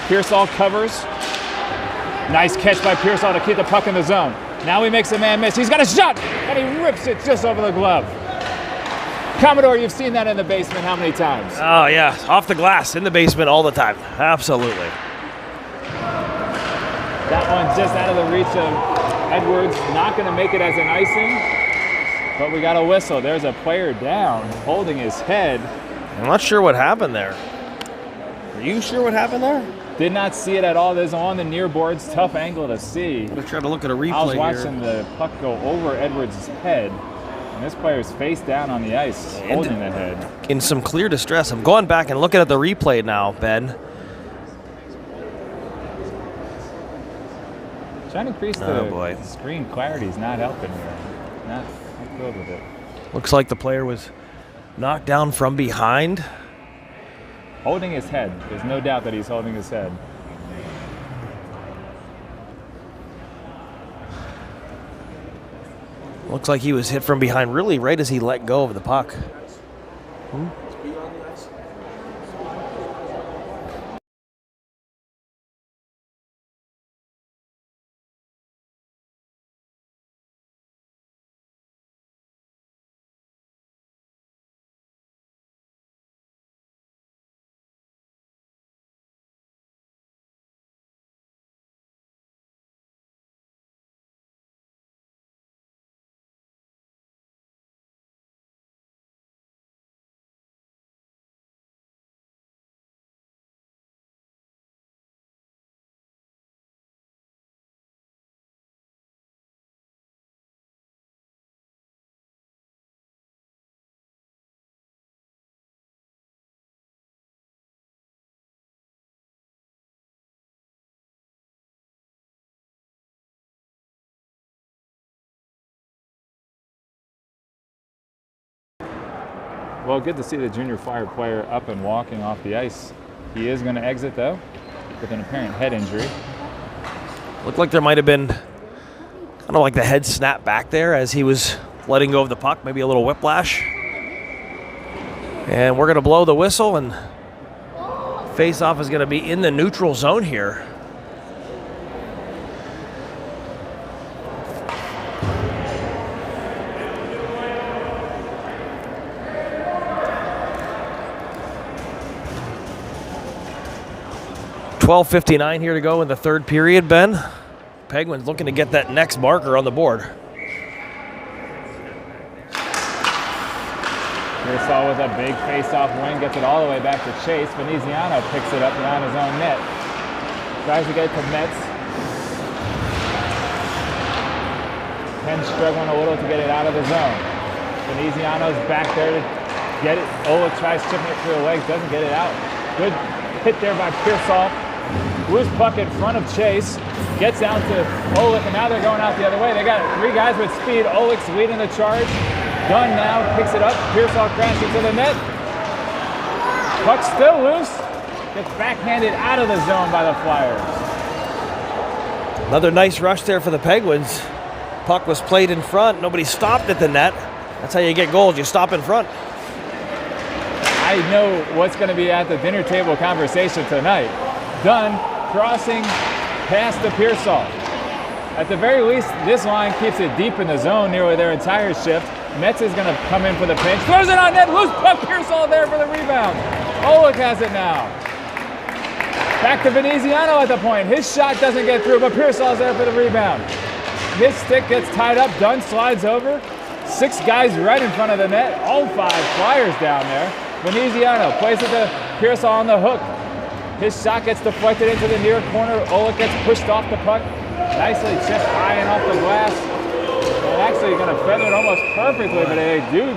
Speaker 1: Pearsall covers. Nice catch by Pearsall to keep the puck in the zone. Now he makes a man miss. He's got a shot, and he rips it just over the glove. Commodore, you've seen that in the basement how many times?
Speaker 2: Oh, yeah, off the glass in the basement all the time. Absolutely.
Speaker 1: That one just out of the reach of Edwards. Not going to make it as an icing, but we got a whistle. There's a player down, holding his head.
Speaker 2: I'm not sure what happened there. Are you sure what happened there?
Speaker 1: Did not see it at all. There's on the near boards, tough angle to see.
Speaker 2: I'm going to try to look at a replay here.
Speaker 1: I was watching the puck go over Edwards' head, and this player's face down on the ice, holding the head.
Speaker 2: In some clear distress. I'm going back and looking at the replay now, Ben.
Speaker 1: Trying to increase the screen clarity is not helping here. Not good with it.
Speaker 2: Looks like the player was knocked down from behind.
Speaker 1: Holding his head. There's no doubt that he's holding his head.
Speaker 2: Looks like he was hit from behind really right as he let go of the puck.
Speaker 1: Well, good to see the junior Flyer player up and walking off the ice. He is going to exit, though, with an apparent head injury.
Speaker 2: Looked like there might have been kind of like the head snap back there as he was letting go of the puck, maybe a little whiplash. And we're going to blow the whistle, and face-off is going to be in the neutral zone here. .12:59 here to go in the third period, Ben. Penguins looking to get that next marker on the board.
Speaker 1: Pearsall with a big face-off wing, gets it all the way back to Chase. Veneziano picks it up behind his own net. Tries to get it to Metz. Penn struggling a little to get it out of the zone. Veneziano's back there to get it. Ola tries chipping it through the legs, doesn't get it out. Good hit there by Pearsall. Loose puck in front of Chase. Gets down to Oleg, and now they're going out the other way. They got 3 guys with speed. Oleg's leading the charge. Dunn now picks it up. Pearsall crashes into the net. Puck still loose. Gets backhanded out of the zone by the Flyers.
Speaker 2: Another nice rush there for the Penguins. Puck was played in front. Nobody stopped at the net. That's how you get goals. You stop in front.
Speaker 1: I know what's going to be at the dinner table conversation tonight. Dunn crossing past the Pearsall. At the very least, this line keeps it deep in the zone nearly their entire shift. Metz is going to come in for the pinch. Throws it on net. Loose puck. Pearsall there for the rebound. Oleg has it now. Back to Veneziano at the point. His shot doesn't get through, but Pearsall's there for the rebound. His stick gets tied up. Dunn slides over. 6 guys right in front of the net. All 5 Flyers down there. Veneziano plays it to Pearsall on the hook. His shot gets deflected into the near corner. Oleg gets pushed off the puck. Nicely chipped high and off the glass. And actually going to feather it almost perfectly, but they do.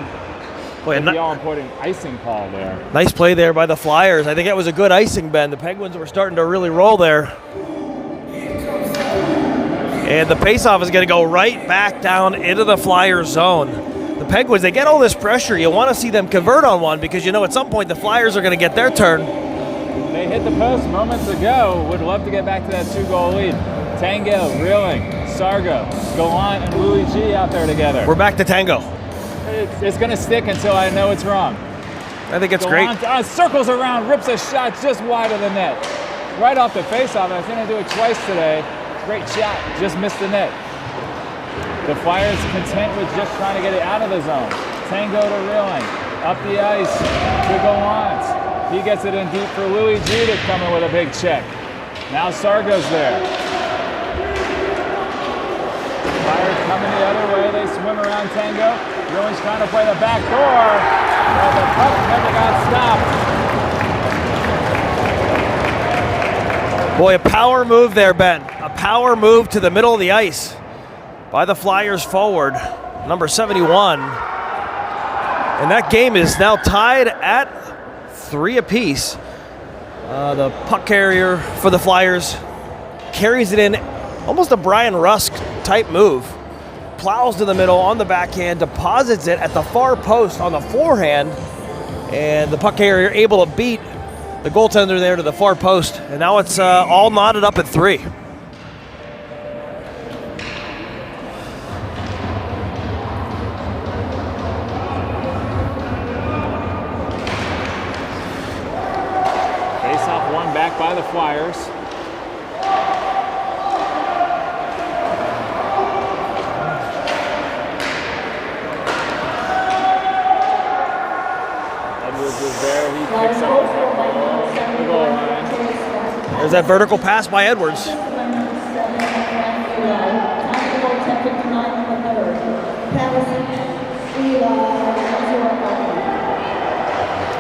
Speaker 2: Boy,
Speaker 1: The all-important icing call there.
Speaker 2: nice play there by the Flyers. I think that was a good icing, Ben. The Penguins were starting to really roll there. And the faceoff is going to go right back down into the Flyers zone. The Penguins, they get all this pressure. You want to see them convert on one because you know at some point the Flyers are going to get their turn.
Speaker 1: They hit the post moments ago. Would love to get back to that 2-goal lead. Tango, Reeling, Sargo, Gallant, and Louis G out there together.
Speaker 2: We're back to tango.
Speaker 1: It's going to stick until I know it's wrong.
Speaker 2: I think it's
Speaker 1: Gallant,
Speaker 2: great.
Speaker 1: circles around, rips a shot just wide of the net. Right off the faceoff. I was going to do it twice today. Great shot, just missed the net. The Flyers content with just trying to get it out of the zone. Tango to Reeling, up the ice to Gallant. He gets it in deep for Louis G to come in with a big check. Now Sargo's there. Flyers coming the other way. They swim around Tango. Reeling's trying to play the back door, but the puck never got stopped.
Speaker 2: Boy, a power move there, Ben. A power move to the middle of the ice by the Flyers forward, number 71. And that game is now tied at 3 apiece. The puck carrier for the Flyers carries it in, almost a Brian Rusk type move. Plows to the middle on the backhand, deposits it at the far post on the forehand, and the puck carrier able to beat the goaltender there to the far post. And now it's all knotted up at 3.
Speaker 1: Face-off won back by the Flyers. Edwards is there. He picks up the goal line.
Speaker 2: There's that vertical pass by Edwards.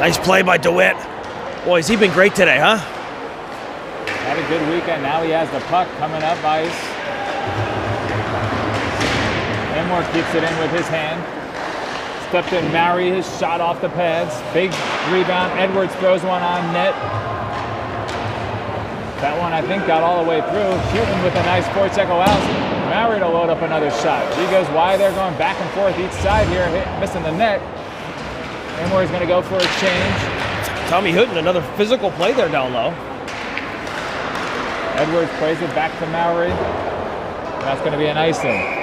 Speaker 2: Nice play by DeWitt. Boy, has he been great today, huh?
Speaker 1: Had a good weekend. Now he has the puck coming up ice. Enmore keeps it in with his hand. Stepped in Maury, his shot off the pads. Big rebound. Edwards throws one on net. That one, I think, got all the way through. Shooting with a nice forecheck allows Maury to load up another shot. He goes wide. They're going back and forth each side here, missing the net. Enmore's going to go for a change.
Speaker 2: Tommy Hutton, another physical play there down low.
Speaker 1: Edwards plays it back to Maury. That's going to be an icing.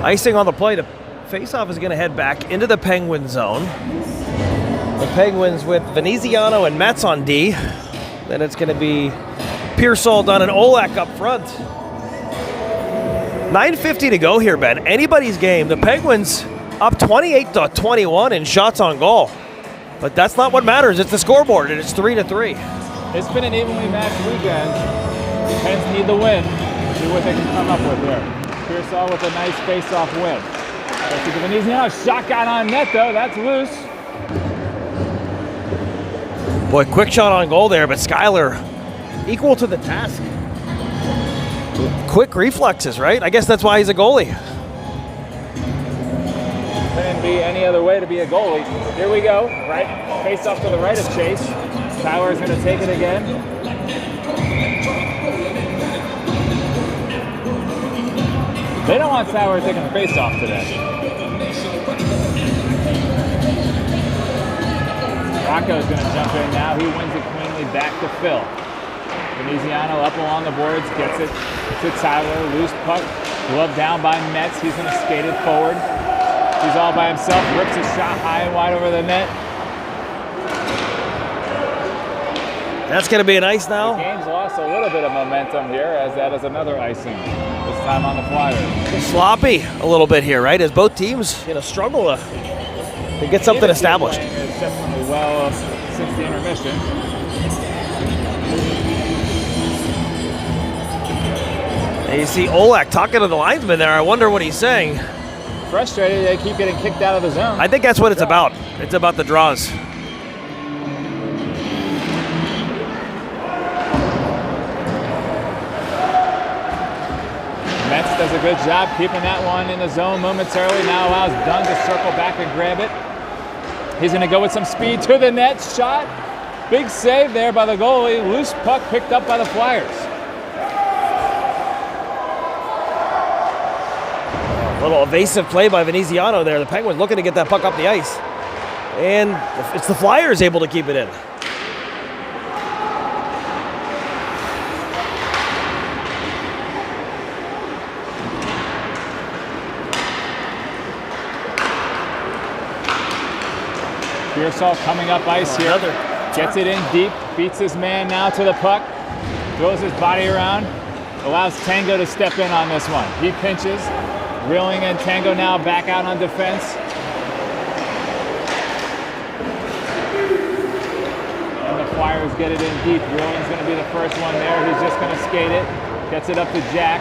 Speaker 2: Icing on the play. The faceoff is going to head back into the Penguin zone. The Penguins with Veneziano and Metz on D. Then it's going to be Pearsall, Dunn, and Olak up front. 9:50 to go here, Ben. Anybody's game. The Penguins up 28-21 in shots on goal. But that's not what matters. It's the scoreboard, and it's 3-3.
Speaker 1: It's been an evenly matched weekend. The Pens need the win. See what they can come up with here. Pearsall with a nice face-off win. Let's see the Veneziano shot got on net, though. That's loose.
Speaker 2: Boy, quick shot on goal there, but Skyler equal to the task. Quick reflexes, right? I guess that's why he's a goalie.
Speaker 1: Couldn't be any other way to be a goalie. Here we go. Right, face off to the right of Chase. Tyler's going to take it again. They don't want Sauer taking the face-off today. Rocco's going to jump in now. He wins it cleanly back to Phil. Veneziano up along the boards, gets it to Tyler. Loose puck, glove down by Metz. He's going to skate it forward. He's all by himself, rips a shot high and wide over the net.
Speaker 2: That's going to be an ice now.
Speaker 1: The game's lost a little bit of momentum here, as that is another icing, this time on the Flyers.
Speaker 2: Sloppy a little bit here, right? As both teams, struggle to get something established.
Speaker 1: Definitely well since the intermission.
Speaker 2: And you see Olak talking to the linesman there. I wonder what he's saying.
Speaker 1: Frustrated, they keep getting kicked out of the zone.
Speaker 2: I think that's what it's about. It's about the draws.
Speaker 1: Metz does a good job keeping that one in the zone momentarily. Now allows Dunn to circle back and grab it. He's going to go with some speed to the net. Shot. Big save there by the goalie. Loose puck picked up by the Flyers.
Speaker 2: A little evasive play by Veneziano there. The Penguins looking to get that puck up the ice. And it's the Flyers able to keep it in.
Speaker 1: Pearsall coming up ice here. Gets it in deep. Beats his man now to the puck. Throws his body around. Allows Tango to step in on this one. He pinches. Reeling and Tango now back out on defense. And the Flyers get it in deep. Reeling's going to be the first one there. He's just going to skate it. Gets it up to Jack.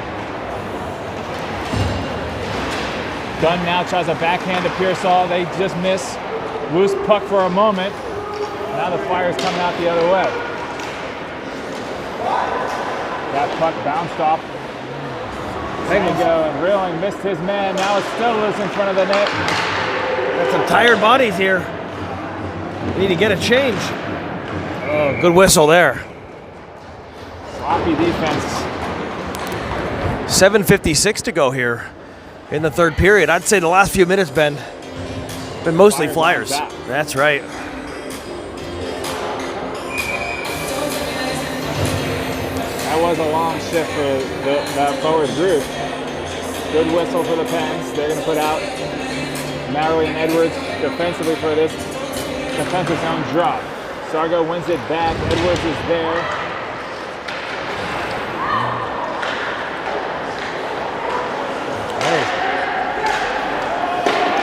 Speaker 1: Dunn now tries a backhand to Pearsall. They just miss. Loose puck for a moment. Now the Flyers coming out the other way. That puck bounced off. Tango and Reeling missed his man. Now it's still loose in front of the net.
Speaker 2: Got some tired bodies here. We need to get a change. Oh, good whistle there.
Speaker 1: Sloppy defense.
Speaker 2: 7:56 to go here in the third period. I'd say the last few minutes, Ben, been mostly Flyers. That's right.
Speaker 1: That was a long shift for that forward group. Good whistle for the Pens. They're going to put out Marrow and Edwards defensively for this defensive zone drop. Sargo wins it back. Edwards is there.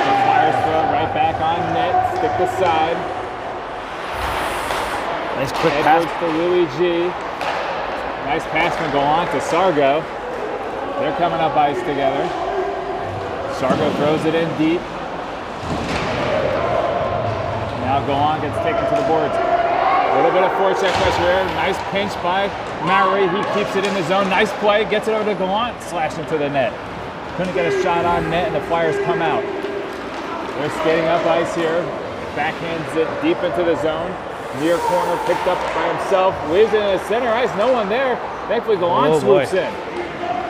Speaker 1: The Flyers throw it right back on net. Stick the side.
Speaker 2: Nice quick
Speaker 1: Edwards
Speaker 2: pass
Speaker 1: to Louis G. Nice pass from Gallant to Sargo. They're coming up ice together. Sargo throws it in deep. Now Gallant gets taken to the boards. A little bit of forecheck pressure there. Nice pinch by Maury. He keeps it in the zone. Nice play. Gets it over to Gallant. Slash into the net. Couldn't get a shot on net, and the Flyers come out. They're skating up ice here. Backhands it deep into the zone. Near corner, picked up by himself, leaves it in the center ice, no one there. Thankfully, Gallant swoops in.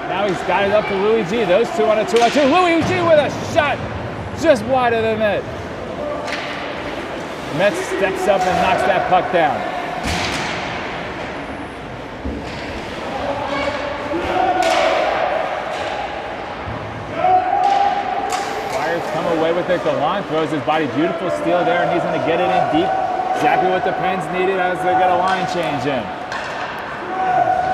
Speaker 1: Now he's got it up to Louis G. Those two on a 2-on-2. Louis G with a shot just wide of the net. Metz steps up and knocks that puck down. Flyers come away with it. Gallant throws his body, beautiful steal there, and he's going to get it in deep. Exactly what the Pens needed as they get a line change in.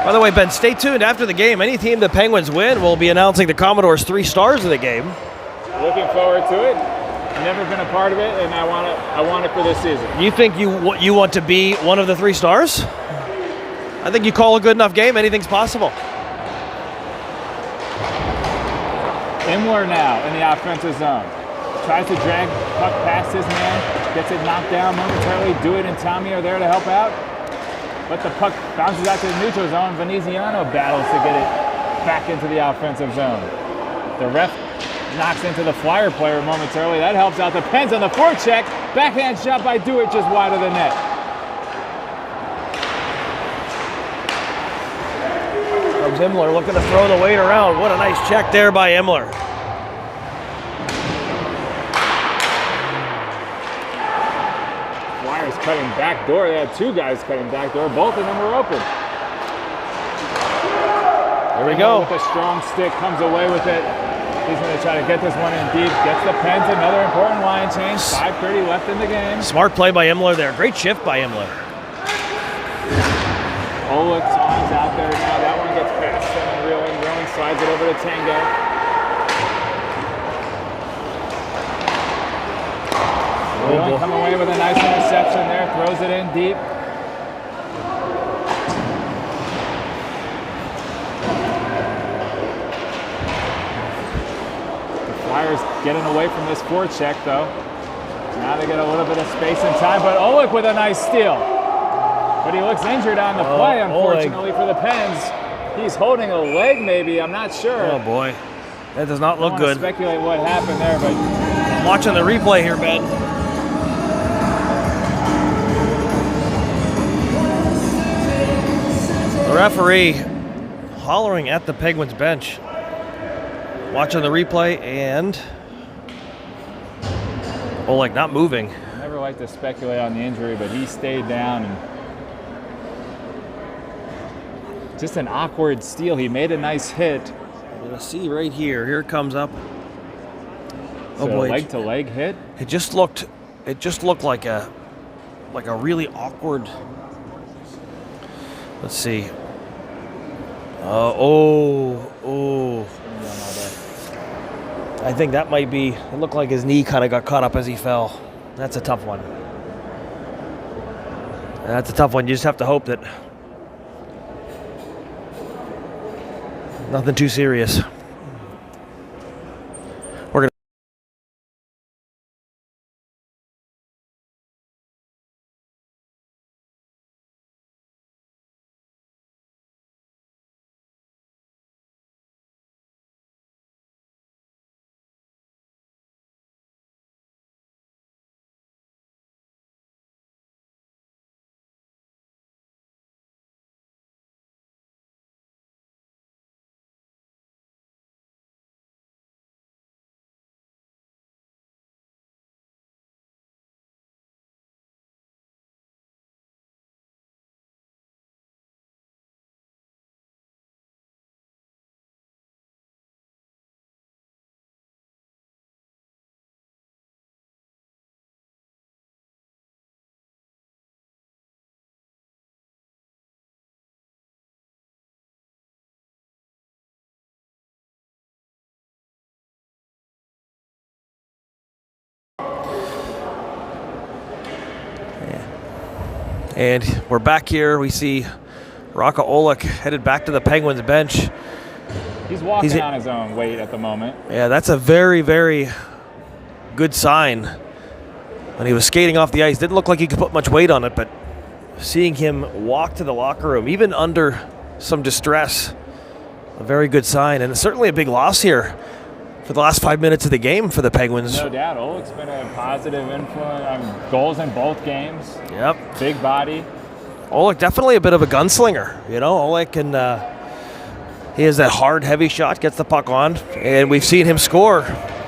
Speaker 2: By the way, Ben, stay tuned after the game. Any team the Penguins win will be announcing the Commodores' 3 stars of the game.
Speaker 1: Looking forward to it. Never been a part of it, and I want it for this season.
Speaker 2: You think you want to be one of the 3 stars? I think you call a good enough game, anything's possible.
Speaker 1: Imler now in the offensive zone. Tries to drag puck past his man. Gets it knocked down momentarily. Dewitt and Tommy are there to help out. But the puck bounces out to the neutral zone. Veneziano battles to get it back into the offensive zone. The ref knocks into the Flyer player momentarily. That helps out the Pens on the forecheck. Backhand shot by Dewitt just wide of the net.
Speaker 2: comes Imler looking to throw the weight around. What a nice check there by Imler.
Speaker 1: Flyers cutting back door. They had two guys cutting back door. Both of them were open.
Speaker 2: There we go.
Speaker 1: With a strong stick, comes away with it. He's going to try to get this one in deep. Gets the Pens, another important line change. 5:30 left in the game.
Speaker 2: Smart play by Imler there. Great shift by Imler.
Speaker 1: Oleg's arms out there now. That one gets past him and Reeling. Reeling slides it over to Tango. Reeling come away with a nice interception there. Throws it in deep. Flyers getting away from this forecheck though. Now they get a little bit of space and time, but Oleg with a nice steal. But he looks injured on the play, unfortunately, for the Pens. He's holding a leg maybe, I'm not sure.
Speaker 2: Oh boy, that does not look good.
Speaker 1: Speculate what happened there, but
Speaker 2: I'm watching the replay here, Ben. The referee hollering at the Penguins bench. Watching the replay, and Oleg not moving.
Speaker 1: I never like to speculate on the injury, but he stayed down. And just an awkward steal. He made a nice hit.
Speaker 2: You're gonna see right here. Here it comes up. Oh boy!
Speaker 1: Leg to leg hit.
Speaker 2: It just looked like a really awkward. Let's see. I think that might be, it looked like his knee kind of got caught up as he fell. That's a tough one. That's a tough one. You just have to hope that nothing too serious. We're going to And we're back here. We see Rocco Oleg headed back to the Penguins bench.
Speaker 1: He's walking on his own weight at the moment.
Speaker 2: Yeah, that's a very, very good sign. When he was skating off the ice, didn't look like he could put much weight on it, but seeing him walk to the locker room, even under some distress, a very good sign. And it's certainly a big loss here for the last 5 minutes of the game for the Penguins.
Speaker 1: No doubt. Oleg's been a positive influence. Goals in both games.
Speaker 2: Yep.
Speaker 1: Big body.
Speaker 2: Oleg definitely a bit of a gunslinger. You know, Oleg can, he has that hard, heavy shot, gets the puck on, and we've seen him score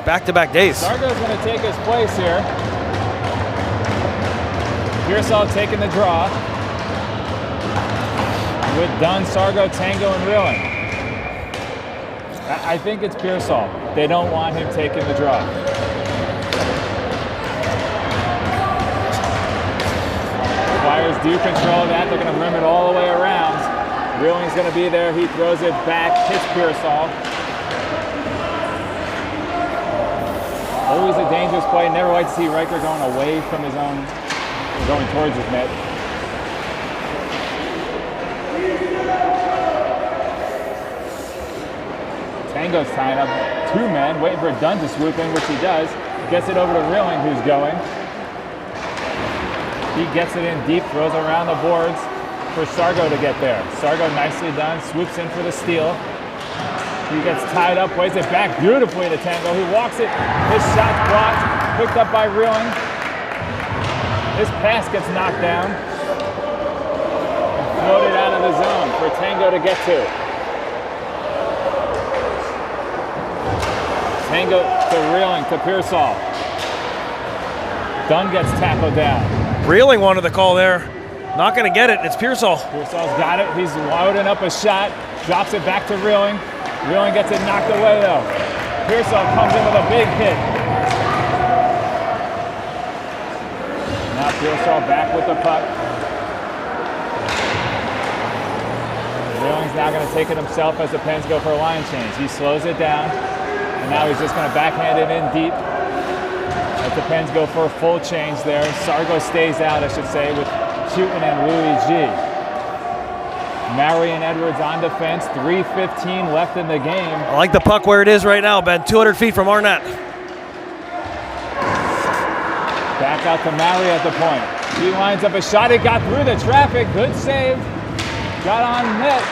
Speaker 2: back-to-back days.
Speaker 1: Sargo's going to take his place here. Pearsall taking the draw. With Dunn, Sargo, Tango, and Reeling. I think it's Pearsall. They don't want him taking the draw. Flyers do control that. They're going to rim it all the way around. Reeling's going to be there. He throws it back, hits Pearsall. Always a dangerous play. Never like to see Riker going away from his own, going towards his net. Tango's tying up two men, waiting for Dunn to swoop in, which he does. Gets it over to Reeling, who's going. He gets it in deep, throws it around the boards for Sargo to get there. Sargo nicely done, swoops in for the steal. He gets tied up, plays it back beautifully to Tango. He walks it, his shot's blocked, picked up by Reeling. His pass gets knocked down. And floated out of the zone for Tango to get to. Tango to Reeling to Pearsall. Dunn gets tackled down.
Speaker 2: Reeling wanted the call there. Not going to get it. It's Pearsall.
Speaker 1: Pearsall's got it. He's loading up a shot. Drops it back to Reeling. Reeling gets it knocked away though. Pearsall comes in with a big hit. Now Pearsall back with the puck. Reeling's now going to take it himself as the Pens go for a line change. He slows it down, and now he's just going to backhand it in deep. As the Pens go for a full change there. Sargo stays out, I should say, with Chutin and Louis G. Marion Edwards on defense, 3:15 left in the game.
Speaker 2: I like the puck where it is right now, Ben. 200 feet from our net.
Speaker 1: Back out to Mary at the point. He lines up a shot. It got through the traffic. Good save. Got on net.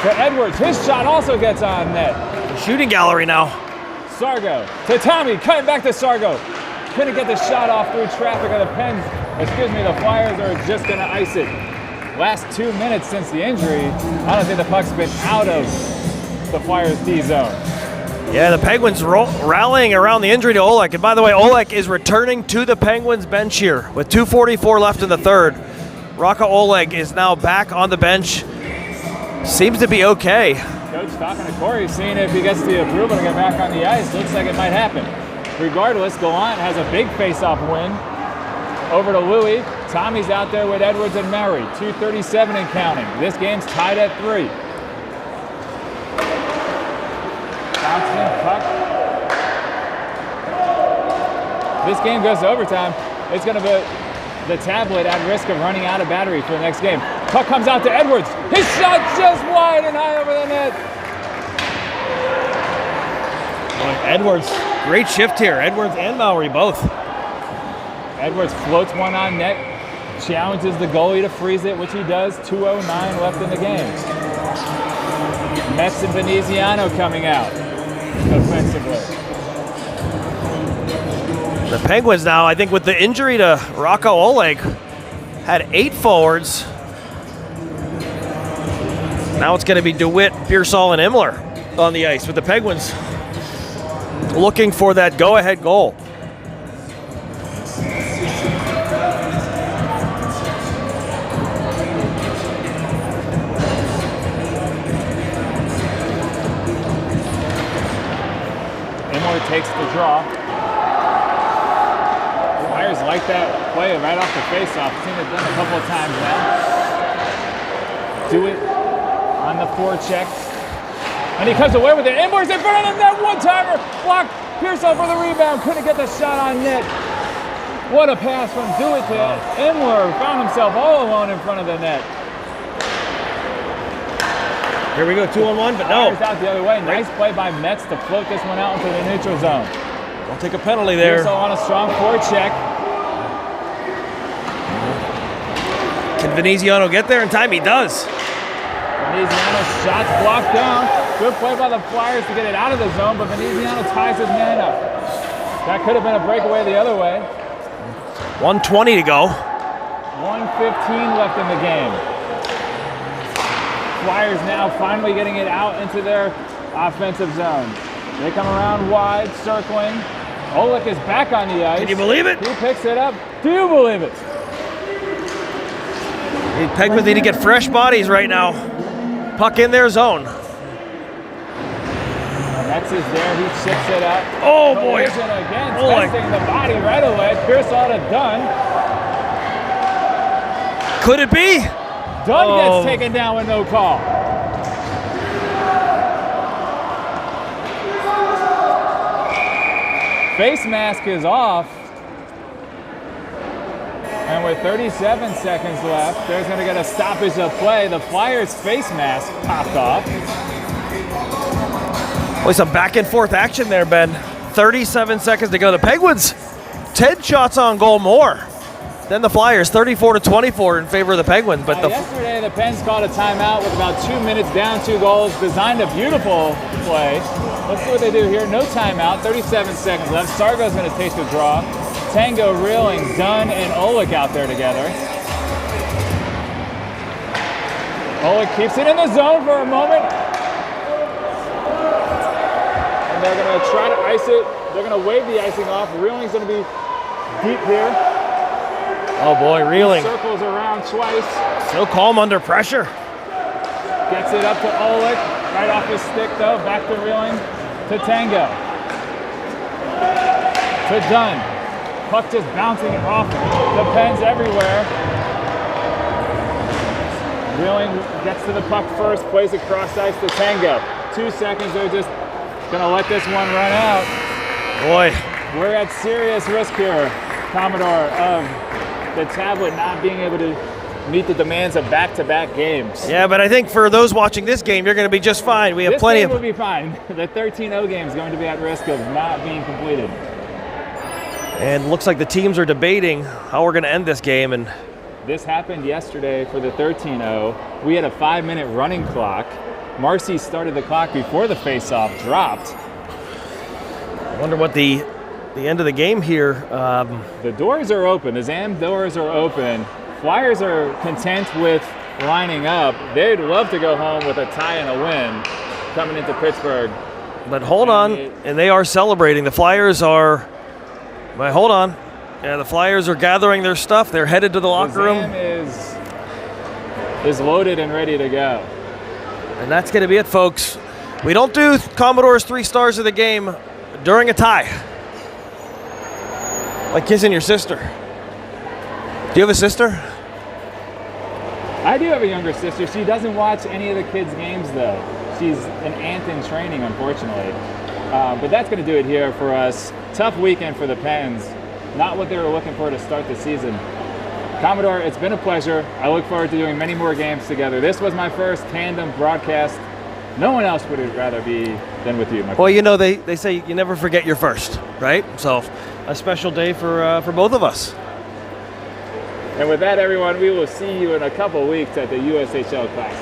Speaker 1: To Edwards. His shot also gets on net.
Speaker 2: The shooting gallery now.
Speaker 1: Sargo to Tommy. Cutting back to Sargo. Couldn't get the shot off through traffic of the Pens. The Flyers are just going to ice it. Last 2 minutes since the injury, I don't think the puck's been out of the Flyers' D zone.
Speaker 2: Yeah, the Penguins rallying around the injury to Olek. And by the way, Olek is returning to the Penguins bench here with 2:44 left in the third. Rocco Oleg is now back on the bench. Seems to be okay.
Speaker 1: Coach talking to Corey, seeing if he gets the approval to get back on the ice. Looks like it might happen. Regardless, Gallant has a big face-off win over to Louis. Tommy's out there with Edwards and Murray. 2:37 and counting. This game's tied at 3. Bouncing puck. This game goes to overtime. It's going to be the Tablet at risk of running out of battery for the next game. Puck comes out to Edwards. His shot just wide and high over the net.
Speaker 2: Edwards, great shift here. Edwards and Mowry both.
Speaker 1: Edwards floats one on net, challenges the goalie to freeze it, which he does. 2:09 left in the game. Metz and Veneziano coming out offensively.
Speaker 2: The Penguins now, I think with the injury to Rocco Oleg, had 8 forwards. Now it's going to be DeWitt, Pearsall, and Imler on the ice with the Penguins looking for that go-ahead goal.
Speaker 1: Imler takes the draw. Flyers like that play right off the faceoff. Seen it done a couple of times now. Do it on the forecheck. And he comes away with it. Imler's in front of him. That one-timer. Blocked. Pearsall for the rebound. Couldn't get the shot on net. What a pass from Do It to Imler. Found himself all alone in front of the net.
Speaker 2: Here we go, 2-on-1, but no.
Speaker 1: Flyers out the other way. Nice play by Metz to float this one out into the neutral zone.
Speaker 2: Don't take a penalty there.
Speaker 1: Pearsall on a strong forecheck.
Speaker 2: Can Veneziano get there in time? He does.
Speaker 1: Veneziano's shot's blocked down. Good play by the Flyers to get it out of the zone, but Veneziano ties his man up. That could have been a breakaway the other way.
Speaker 2: 1:20 to go.
Speaker 1: 1:15 left in the game. Flyers now finally getting it out into their offensive zone. They come around wide, circling. Oleg is back on the ice.
Speaker 2: Can you believe it?
Speaker 1: He picks it up. Do you believe it?
Speaker 2: The Penguins need to get fresh bodies right now. Puck in their zone.
Speaker 1: Metz is there. He chips it up.
Speaker 2: Oh, boy.
Speaker 1: Collision again, testing the body right away. Pearsall to Dunn.
Speaker 2: Could it be?
Speaker 1: Dunn gets taken down with no call. Face mask is off. And with 37 seconds left, there's going to get a stoppage of play. The Flyers' face mask popped off.
Speaker 2: Boy, some back and forth action there, Ben. 37 seconds to go. The Penguins, 10 shots on goal more than the Flyers, 34-24 in favor of the Penguins. But
Speaker 1: yesterday, the Pens called a timeout with about 2 minutes down, 2 goals, designed a beautiful play. Let's see what they do here. No timeout, 37 seconds left. Sargo's going to take the draw. Tango, Reeling, Dunn, and Oleg out there together. Oleg keeps it in the zone for a moment. and they're going to try to ice it. They're going to wave the icing off. Reeling's going to be deep here.
Speaker 2: Oh boy, reeling.
Speaker 1: Circles around twice.
Speaker 2: So calm under pressure.
Speaker 1: Gets it up to Oleg. Right off his stick though. Back to reeling. To Tango. To Dunn. Puck just bouncing off the pens everywhere. Reeling gets to the puck first. Plays it cross ice to Tango. 2 seconds. They're just going to let this one run out.
Speaker 2: Boy.
Speaker 1: We're at serious risk here, Commodore, of the tablet not being able to meet the demands of back-to-back games.
Speaker 2: Yeah, but I think for those watching this game, you're going to be just fine. We have plenty
Speaker 1: of. This
Speaker 2: of.
Speaker 1: game will be fine. The 13-0 game is going to be at risk of not being completed.
Speaker 2: And looks like the teams are debating how we're going to end this game. And
Speaker 1: this happened yesterday for the 13-0. We had a 5-minute running clock. Marcy started the clock before the face-off dropped.
Speaker 2: I wonder what the end of the game here.
Speaker 1: The doors are open. The ZAM doors are open. Flyers are content with lining up. They'd love to go home with a tie and a win coming into Pittsburgh.
Speaker 2: But hold on, and they are celebrating. The Flyers are. But hold on. Yeah, the Flyers are gathering their stuff. They're headed to the locker room.
Speaker 1: ZAM is loaded and ready to go.
Speaker 2: And that's going to be it, folks. We don't do Commodore's 3 stars of the game during a tie. Like kissing your sister. Do you have a sister?
Speaker 1: I do have a younger sister. She doesn't watch any of the kids' games, though. She's an aunt in training, unfortunately. But that's going to do it here for us. Tough weekend for the Pens. Not what they were looking for to start the season. Commodore, it's been a pleasure. I look forward to doing many more games together. This was my first tandem broadcast. No one else would rather be than with you, my friend.
Speaker 2: Well, you know, they say you never forget your first, right? So a special day for both of us.
Speaker 1: And with that, everyone, we will see you in a couple weeks at the USHL Classic.